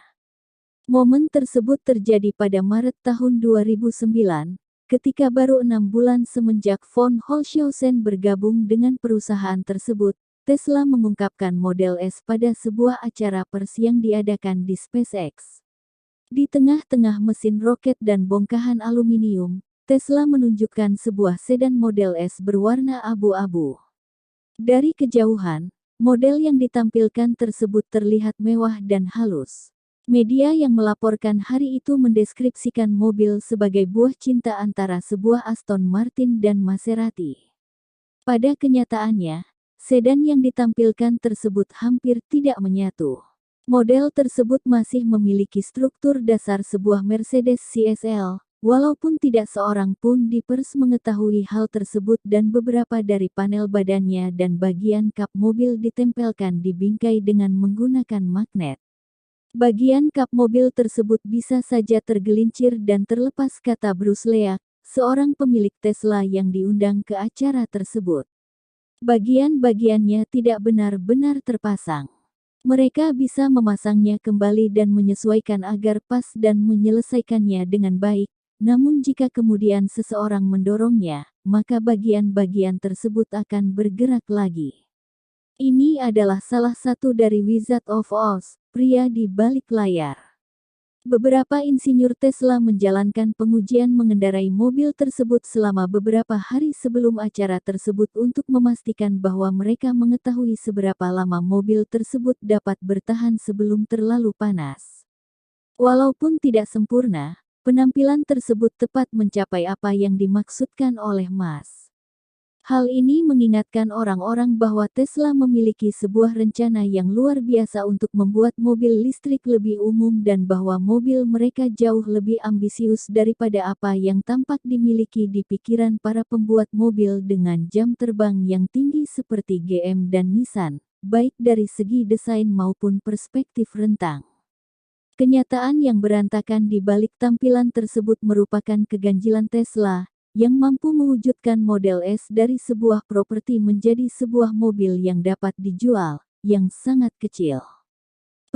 Momen tersebut terjadi pada Maret tahun 2009, ketika baru 6 bulan semenjak von Holzhausen bergabung dengan perusahaan tersebut. Tesla mengungkapkan Model S pada sebuah acara pers yang diadakan di SpaceX. Di tengah-tengah mesin roket dan bongkahan aluminium, Tesla menunjukkan sebuah sedan Model S berwarna abu-abu. Dari kejauhan, model yang ditampilkan tersebut terlihat mewah dan halus. Media yang melaporkan hari itu mendeskripsikan mobil sebagai buah cinta antara sebuah Aston Martin dan Maserati. Pada kenyataannya, sedan yang ditampilkan tersebut hampir tidak menyatu. Model tersebut masih memiliki struktur dasar sebuah Mercedes CSL, walaupun tidak seorang pun di pers mengetahui hal tersebut dan beberapa dari panel badannya dan bagian kap mobil ditempelkan di bingkai dengan menggunakan magnet. Bagian kap mobil tersebut bisa saja tergelincir dan terlepas, kata Bruce Leak, seorang pemilik Tesla yang diundang ke acara tersebut. Bagian-bagiannya tidak benar-benar terpasang. Mereka bisa memasangnya kembali dan menyesuaikan agar pas dan menyelesaikannya dengan baik. Namun jika kemudian seseorang mendorongnya, maka bagian-bagian tersebut akan bergerak lagi. Ini adalah salah satu dari Wizard of Oz, pria di balik layar. Beberapa insinyur Tesla menjalankan pengujian mengendarai mobil tersebut selama beberapa hari sebelum acara tersebut untuk memastikan bahwa mereka mengetahui seberapa lama mobil tersebut dapat bertahan sebelum terlalu panas. Walaupun tidak sempurna, penampilan tersebut tepat mencapai apa yang dimaksudkan oleh Mas. Hal ini mengingatkan orang-orang bahwa Tesla memiliki sebuah rencana yang luar biasa untuk membuat mobil listrik lebih umum dan bahwa mobil mereka jauh lebih ambisius daripada apa yang tampak dimiliki di pikiran para pembuat mobil dengan jam terbang yang tinggi seperti GM dan Nissan, baik dari segi desain maupun perspektif rentang. Kenyataan yang berantakan di balik tampilan tersebut merupakan keganjilan Tesla, yang mampu mewujudkan Model S dari sebuah properti menjadi sebuah mobil yang dapat dijual, yang sangat kecil.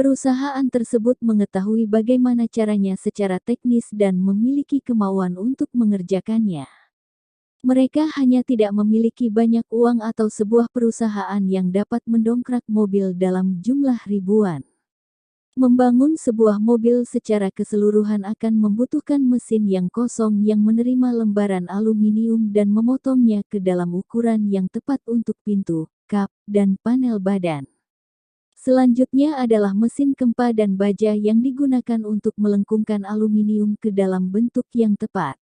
Perusahaan tersebut mengetahui bagaimana caranya secara teknis dan memiliki kemauan untuk mengerjakannya. Mereka hanya tidak memiliki banyak uang atau sebuah perusahaan yang dapat mendongkrak mobil dalam jumlah ribuan. Membangun sebuah mobil secara keseluruhan akan membutuhkan mesin yang kosong yang menerima lembaran aluminium dan memotongnya ke dalam ukuran yang tepat untuk pintu, kap, dan panel badan. Selanjutnya adalah mesin kempa dan baja yang digunakan untuk melengkungkan aluminium ke dalam bentuk yang tepat.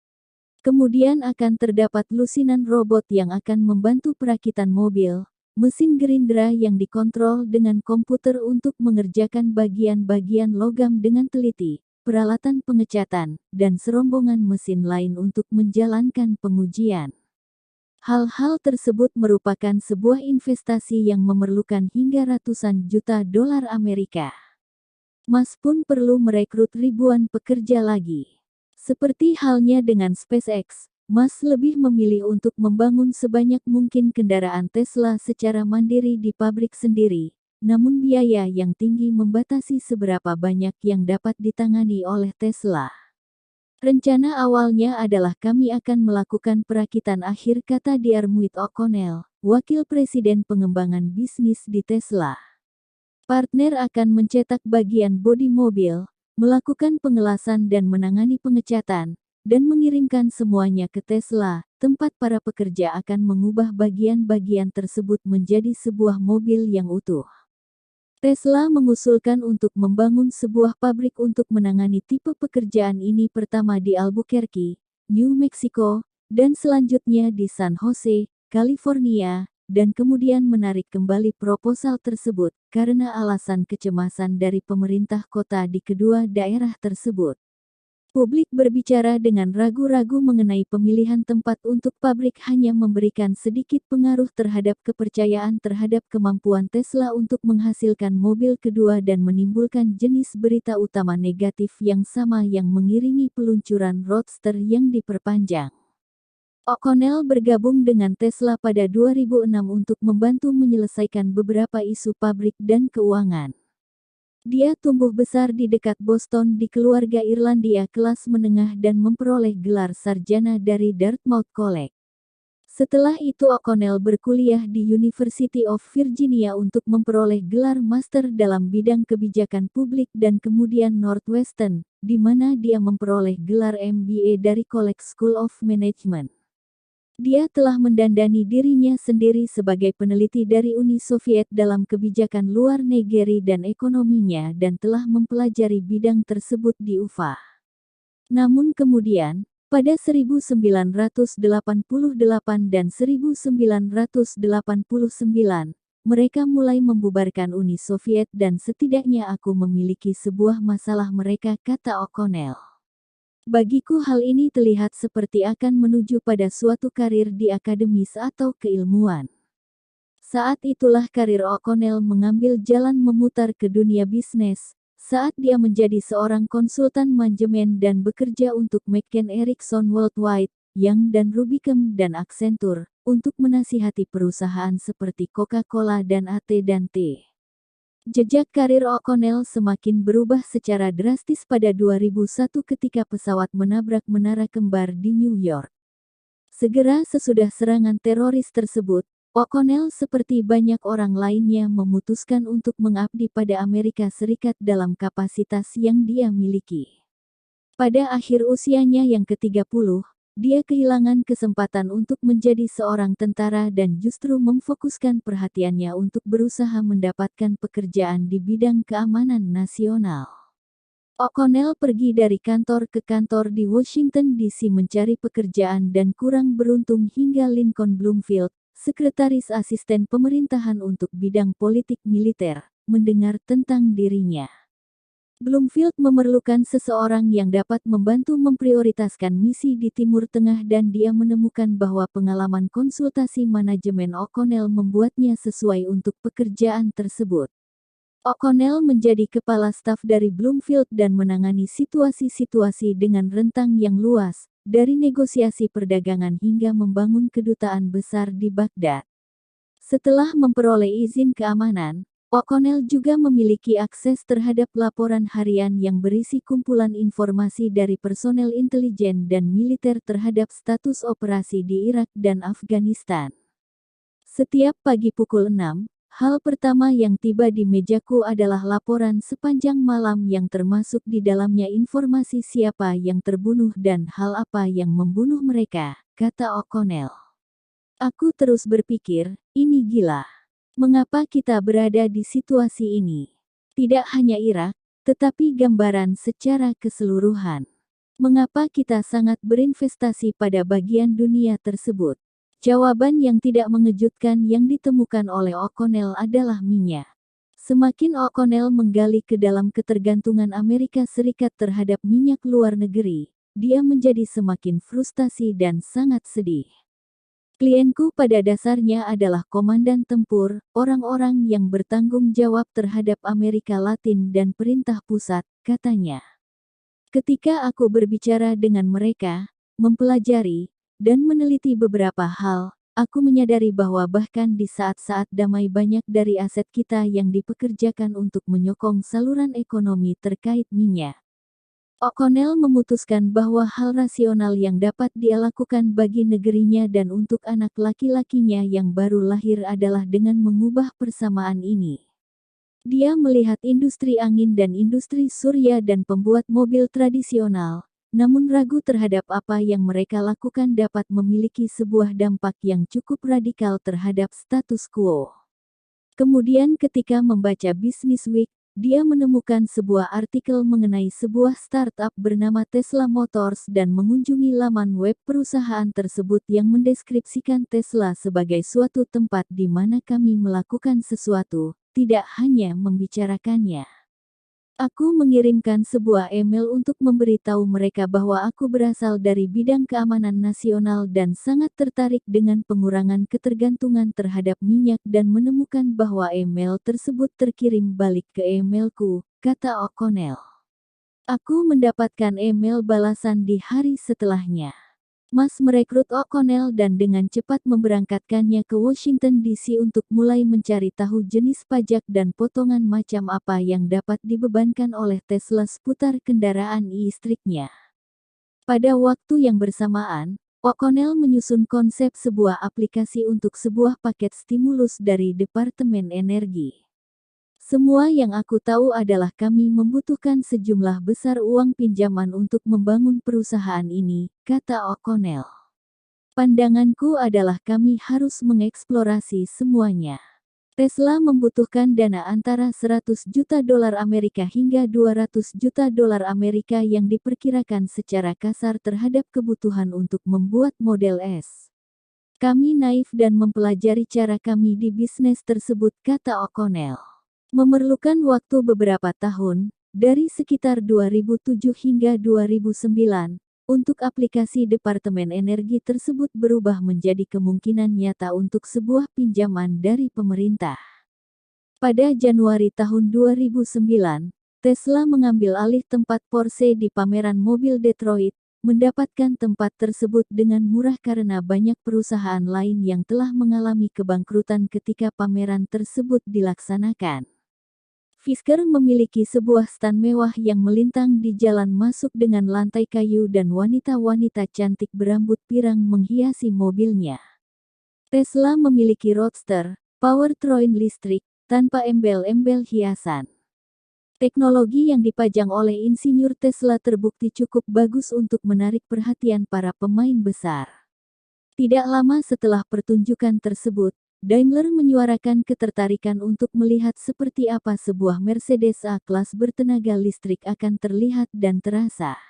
Kemudian akan terdapat lusinan robot yang akan membantu perakitan mobil, mesin gerindra yang dikontrol dengan komputer untuk mengerjakan bagian-bagian logam dengan teliti, peralatan pengecatan, dan serombongan mesin lain untuk menjalankan pengujian. Hal-hal tersebut merupakan sebuah investasi yang memerlukan hingga ratusan juta dolar Amerika. Musk pun perlu merekrut ribuan pekerja lagi. Seperti halnya dengan SpaceX, Musk lebih memilih untuk membangun sebanyak mungkin kendaraan Tesla secara mandiri di pabrik sendiri, namun biaya yang tinggi membatasi seberapa banyak yang dapat ditangani oleh Tesla. Rencana awalnya adalah kami akan melakukan perakitan akhir, kata Diarmuid O'Connell, wakil presiden pengembangan bisnis di Tesla. Partner akan mencetak bagian bodi mobil, melakukan pengelasan dan menangani pengecatan, dan mengirimkan semuanya ke Tesla, tempat para pekerja akan mengubah bagian-bagian tersebut menjadi sebuah mobil yang utuh. Tesla mengusulkan untuk membangun sebuah pabrik untuk menangani tipe pekerjaan ini, pertama di Albuquerque, New Mexico, dan selanjutnya di San Jose, California, dan kemudian menarik kembali proposal tersebut karena alasan kecemasan dari pemerintah kota di kedua daerah tersebut. Publik berbicara dengan ragu-ragu mengenai pemilihan tempat untuk pabrik hanya memberikan sedikit pengaruh terhadap kepercayaan terhadap kemampuan Tesla untuk menghasilkan mobil kedua dan menimbulkan jenis berita utama negatif yang sama yang mengiringi peluncuran Roadster yang diperpanjang. O'Connell bergabung dengan Tesla pada 2006 untuk membantu menyelesaikan beberapa isu pabrik dan keuangan. Dia tumbuh besar di dekat Boston di keluarga Irlandia kelas menengah dan memperoleh gelar sarjana dari Dartmouth College. Setelah itu O'Connell berkuliah di University of Virginia untuk memperoleh gelar master dalam bidang kebijakan publik dan kemudian Northwestern, di mana dia memperoleh gelar MBA dari College School of Management. Dia telah mendandani dirinya sendiri sebagai peneliti dari Uni Soviet dalam kebijakan luar negeri dan ekonominya dan telah mempelajari bidang tersebut di UVA. Namun kemudian, pada 1988 dan 1989, mereka mulai membubarkan Uni Soviet dan setidaknya aku memiliki sebuah masalah mereka, kata O'Connell. Bagiku hal ini terlihat seperti akan menuju pada suatu karir di akademis atau keilmuan. Saat itulah karir O'Connell mengambil jalan memutar ke dunia bisnis, saat dia menjadi seorang konsultan manajemen dan bekerja untuk McCann Erickson Worldwide, Young dan Rubicam dan Accenture, untuk menasihati perusahaan seperti Coca-Cola dan AT&T. Jejak karir O'Connell semakin berubah secara drastis pada 2001 ketika pesawat menabrak menara kembar di New York. Segera sesudah serangan teroris tersebut, O'Connell seperti banyak orang lainnya memutuskan untuk mengabdi pada Amerika Serikat dalam kapasitas yang dia miliki. Pada akhir usianya yang ke-30, dia kehilangan kesempatan untuk menjadi seorang tentara dan justru memfokuskan perhatiannya untuk berusaha mendapatkan pekerjaan di bidang keamanan nasional. O'Connell pergi dari kantor ke kantor di Washington DC mencari pekerjaan dan kurang beruntung hingga Lincoln Bloomfield, sekretaris asisten pemerintahan untuk bidang politik militer, mendengar tentang dirinya. Bloomfield memerlukan seseorang yang dapat membantu memprioritaskan misi di Timur Tengah dan dia menemukan bahwa pengalaman konsultasi manajemen O'Connell membuatnya sesuai untuk pekerjaan tersebut. O'Connell menjadi kepala staf dari Bloomfield dan menangani situasi-situasi dengan rentang yang luas, dari negosiasi perdagangan hingga membangun kedutaan besar di Baghdad. Setelah memperoleh izin keamanan, O'Connell juga memiliki akses terhadap laporan harian yang berisi kumpulan informasi dari personel intelijen dan militer terhadap status operasi di Irak dan Afghanistan. Setiap pagi pukul 6, hal pertama yang tiba di mejaku adalah laporan sepanjang malam yang termasuk di dalamnya informasi siapa yang terbunuh dan hal apa yang membunuh mereka, kata O'Connell. Aku terus berpikir, ini gila. Mengapa kita berada di situasi ini? Tidak hanya Irak, tetapi gambaran secara keseluruhan. Mengapa kita sangat berinvestasi pada bagian dunia tersebut? Jawaban yang tidak mengejutkan yang ditemukan oleh O'Connell adalah minyak. Semakin O'Connell menggali ke dalam ketergantungan Amerika Serikat terhadap minyak luar negeri, dia menjadi semakin frustasi dan sangat sedih. Klienku pada dasarnya adalah komandan tempur, orang-orang yang bertanggung jawab terhadap Amerika Latin dan perintah pusat, katanya. Ketika aku berbicara dengan mereka, mempelajari, dan meneliti beberapa hal, aku menyadari bahwa bahkan di saat-saat damai banyak dari aset kita yang dipekerjakan untuk menyokong saluran ekonomi terkait minyak. O'Connell memutuskan bahwa hal rasional yang dapat dia lakukan bagi negerinya dan untuk anak laki-lakinya yang baru lahir adalah dengan mengubah persamaan ini. Dia melihat industri angin dan industri surya dan pembuat mobil tradisional, namun ragu terhadap apa yang mereka lakukan dapat memiliki sebuah dampak yang cukup radikal terhadap status quo. Kemudian ketika membaca Business Week, dia menemukan sebuah artikel mengenai sebuah startup bernama Tesla Motors dan mengunjungi laman web perusahaan tersebut yang mendeskripsikan Tesla sebagai suatu tempat di mana kami melakukan sesuatu, tidak hanya membicarakannya. Aku mengirimkan sebuah email untuk memberitahu mereka bahwa aku berasal dari bidang keamanan nasional dan sangat tertarik dengan pengurangan ketergantungan terhadap minyak dan menemukan bahwa email tersebut terkirim balik ke emailku, kata O'Connell. Aku mendapatkan email balasan di hari setelahnya. Mas merekrut O'Connell dan dengan cepat memberangkatkannya ke Washington DC untuk mulai mencari tahu jenis pajak dan potongan macam apa yang dapat dibebankan oleh Tesla seputar kendaraan listriknya. Pada waktu yang bersamaan, O'Connell menyusun konsep sebuah aplikasi untuk sebuah paket stimulus dari Departemen Energi. Semua yang aku tahu adalah kami membutuhkan sejumlah besar uang pinjaman untuk membangun perusahaan ini, kata O'Connell. Pandanganku adalah kami harus mengeksplorasi semuanya. Tesla membutuhkan dana antara 100 juta dolar Amerika hingga 200 juta dolar Amerika yang diperkirakan secara kasar terhadap kebutuhan untuk membuat Model S. Kami naif dan mempelajari cara kami di bisnis tersebut, kata O'Connell. Memerlukan waktu beberapa tahun, dari sekitar 2007 hingga 2009, untuk aplikasi Departemen Energi tersebut berubah menjadi kemungkinan nyata untuk sebuah pinjaman dari pemerintah. Pada Januari tahun 2009, Tesla mengambil alih tempat Porsche di pameran mobil Detroit, mendapatkan tempat tersebut dengan murah karena banyak perusahaan lain yang telah mengalami kebangkrutan ketika pameran tersebut dilaksanakan. Fisker memiliki sebuah stan mewah yang melintang di jalan masuk dengan lantai kayu dan wanita-wanita cantik berambut pirang menghiasi mobilnya. Tesla memiliki Roadster, powertrain listrik, tanpa embel-embel hiasan. Teknologi yang dipajang oleh insinyur Tesla terbukti cukup bagus untuk menarik perhatian para pemain besar. Tidak lama setelah pertunjukan tersebut, Daimler menyuarakan ketertarikan untuk melihat seperti apa sebuah Mercedes A-Class bertenaga listrik akan terlihat dan terasa.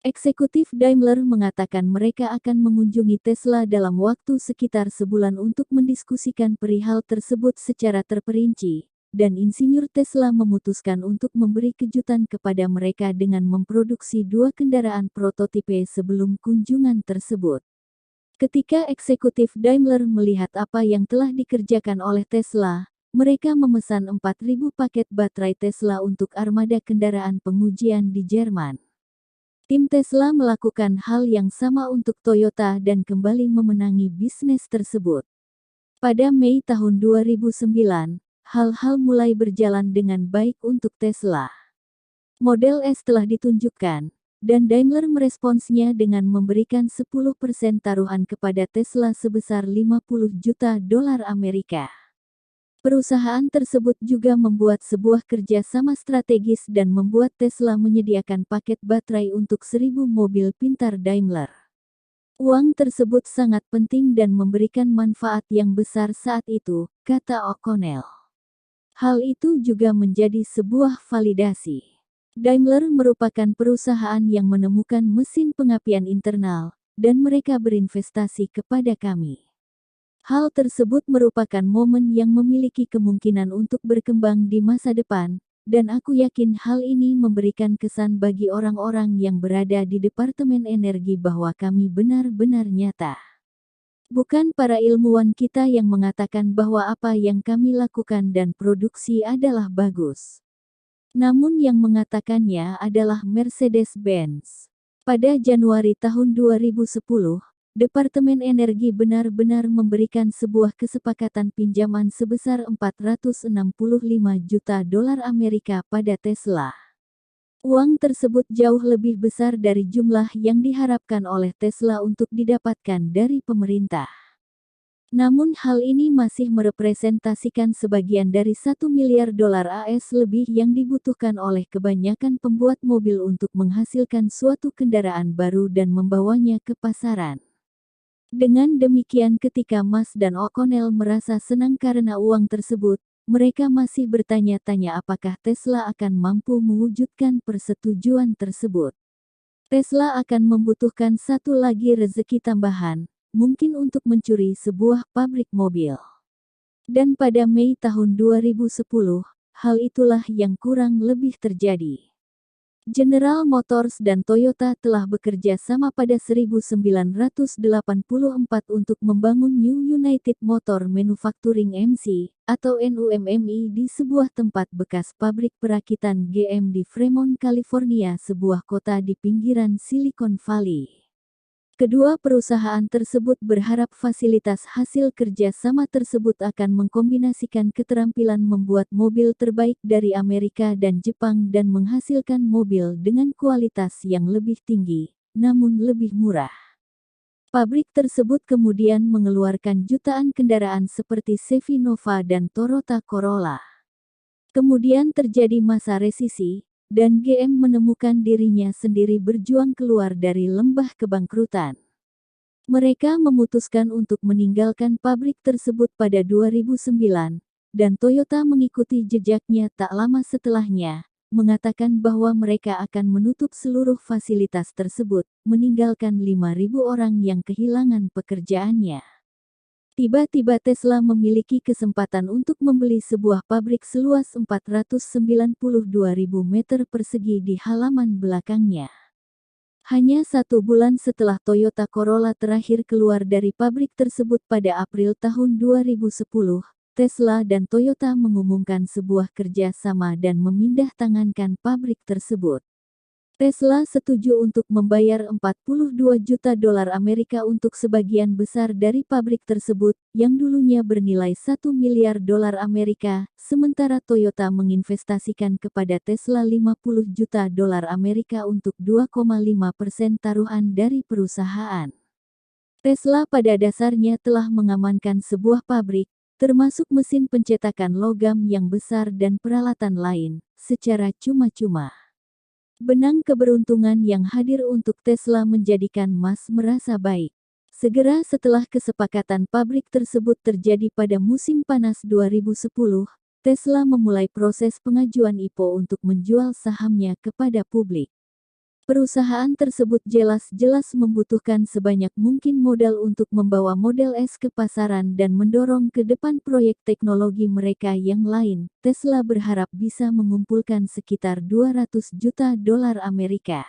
Eksekutif Daimler mengatakan mereka akan mengunjungi Tesla dalam waktu sekitar sebulan untuk mendiskusikan perihal tersebut secara terperinci, dan insinyur Tesla memutuskan untuk memberi kejutan kepada mereka dengan memproduksi 2 kendaraan prototipe sebelum kunjungan tersebut. Ketika eksekutif Daimler melihat apa yang telah dikerjakan oleh Tesla, mereka memesan 4.000 paket baterai Tesla untuk armada kendaraan pengujian di Jerman. Tim Tesla melakukan hal yang sama untuk Toyota dan kembali memenangi bisnis tersebut. Pada Mei tahun 2009, hal-hal mulai berjalan dengan baik untuk Tesla. Model S telah ditunjukkan, dan Daimler meresponsnya dengan memberikan 10% taruhan kepada Tesla sebesar 50 juta dolar Amerika. Perusahaan tersebut juga membuat sebuah kerjasama strategis dan membuat Tesla menyediakan paket baterai untuk 1.000 mobil pintar Daimler. Uang tersebut sangat penting dan memberikan manfaat yang besar saat itu, kata O'Connell. Hal itu juga menjadi sebuah validasi. Daimler merupakan perusahaan yang menemukan mesin pengapian internal, dan mereka berinvestasi kepada kami. Hal tersebut merupakan momen yang memiliki kemungkinan untuk berkembang di masa depan, dan aku yakin hal ini memberikan kesan bagi orang-orang yang berada di Departemen Energi bahwa kami benar-benar nyata. Bukan para ilmuwan kita yang mengatakan bahwa apa yang kami lakukan dan produksi adalah bagus. Namun yang mengatakannya adalah Mercedes-Benz. Pada Januari tahun 2010, Departemen Energi benar-benar memberikan sebuah kesepakatan pinjaman sebesar 465 juta dolar Amerika pada Tesla. Uang tersebut jauh lebih besar dari jumlah yang diharapkan oleh Tesla untuk didapatkan dari pemerintah. Namun hal ini masih merepresentasikan sebagian dari 1 miliar dolar AS lebih yang dibutuhkan oleh kebanyakan pembuat mobil untuk menghasilkan suatu kendaraan baru dan membawanya ke pasaran. Dengan demikian ketika Musk dan O'Connell merasa senang karena uang tersebut, mereka masih bertanya-tanya apakah Tesla akan mampu mewujudkan persetujuan tersebut. Tesla akan membutuhkan satu lagi rezeki tambahan, mungkin untuk mencuri sebuah pabrik mobil. Dan pada Mei tahun 2010, hal itulah yang kurang lebih terjadi. General Motors dan Toyota telah bekerja sama pada 1984 untuk membangun New United Motor Manufacturing MC, atau NUMMI di sebuah tempat bekas pabrik perakitan GM di Fremont, California, sebuah kota di pinggiran Silicon Valley. Kedua perusahaan tersebut berharap fasilitas hasil kerja sama tersebut akan mengkombinasikan keterampilan membuat mobil terbaik dari Amerika dan Jepang dan menghasilkan mobil dengan kualitas yang lebih tinggi, namun lebih murah. Pabrik tersebut kemudian mengeluarkan jutaan kendaraan seperti Chevy Nova dan Toyota Corolla. Kemudian terjadi masa resesi, dan GM menemukan dirinya sendiri berjuang keluar dari lembah kebangkrutan. Mereka memutuskan untuk meninggalkan pabrik tersebut pada 2009, dan Toyota mengikuti jejaknya tak lama setelahnya, mengatakan bahwa mereka akan menutup seluruh fasilitas tersebut, meninggalkan 5.000 orang yang kehilangan pekerjaannya. Tiba-tiba Tesla memiliki kesempatan untuk membeli sebuah pabrik seluas 492.000 meter persegi di halaman belakangnya. Hanya 1 bulan setelah Toyota Corolla terakhir keluar dari pabrik tersebut pada April tahun 2010, Tesla dan Toyota mengumumkan sebuah kerjasama dan memindah tangankan pabrik tersebut. Tesla setuju untuk membayar 42 juta dolar Amerika untuk sebagian besar dari pabrik tersebut, yang dulunya bernilai 1 miliar dolar Amerika, sementara Toyota menginvestasikan kepada Tesla 50 juta dolar Amerika untuk 2,5% taruhan dari perusahaan. Tesla pada dasarnya telah mengamankan sebuah pabrik, termasuk mesin pencetakan logam yang besar dan peralatan lain, secara cuma-cuma. Benang keberuntungan yang hadir untuk Tesla menjadikan Musk merasa baik. Segera setelah kesepakatan pabrik tersebut terjadi pada musim panas 2010, Tesla memulai proses pengajuan IPO untuk menjual sahamnya kepada publik. Perusahaan tersebut jelas-jelas membutuhkan sebanyak mungkin modal untuk membawa Model S ke pasaran dan mendorong ke depan proyek teknologi mereka yang lain. Tesla berharap bisa mengumpulkan sekitar 200 juta dolar Amerika.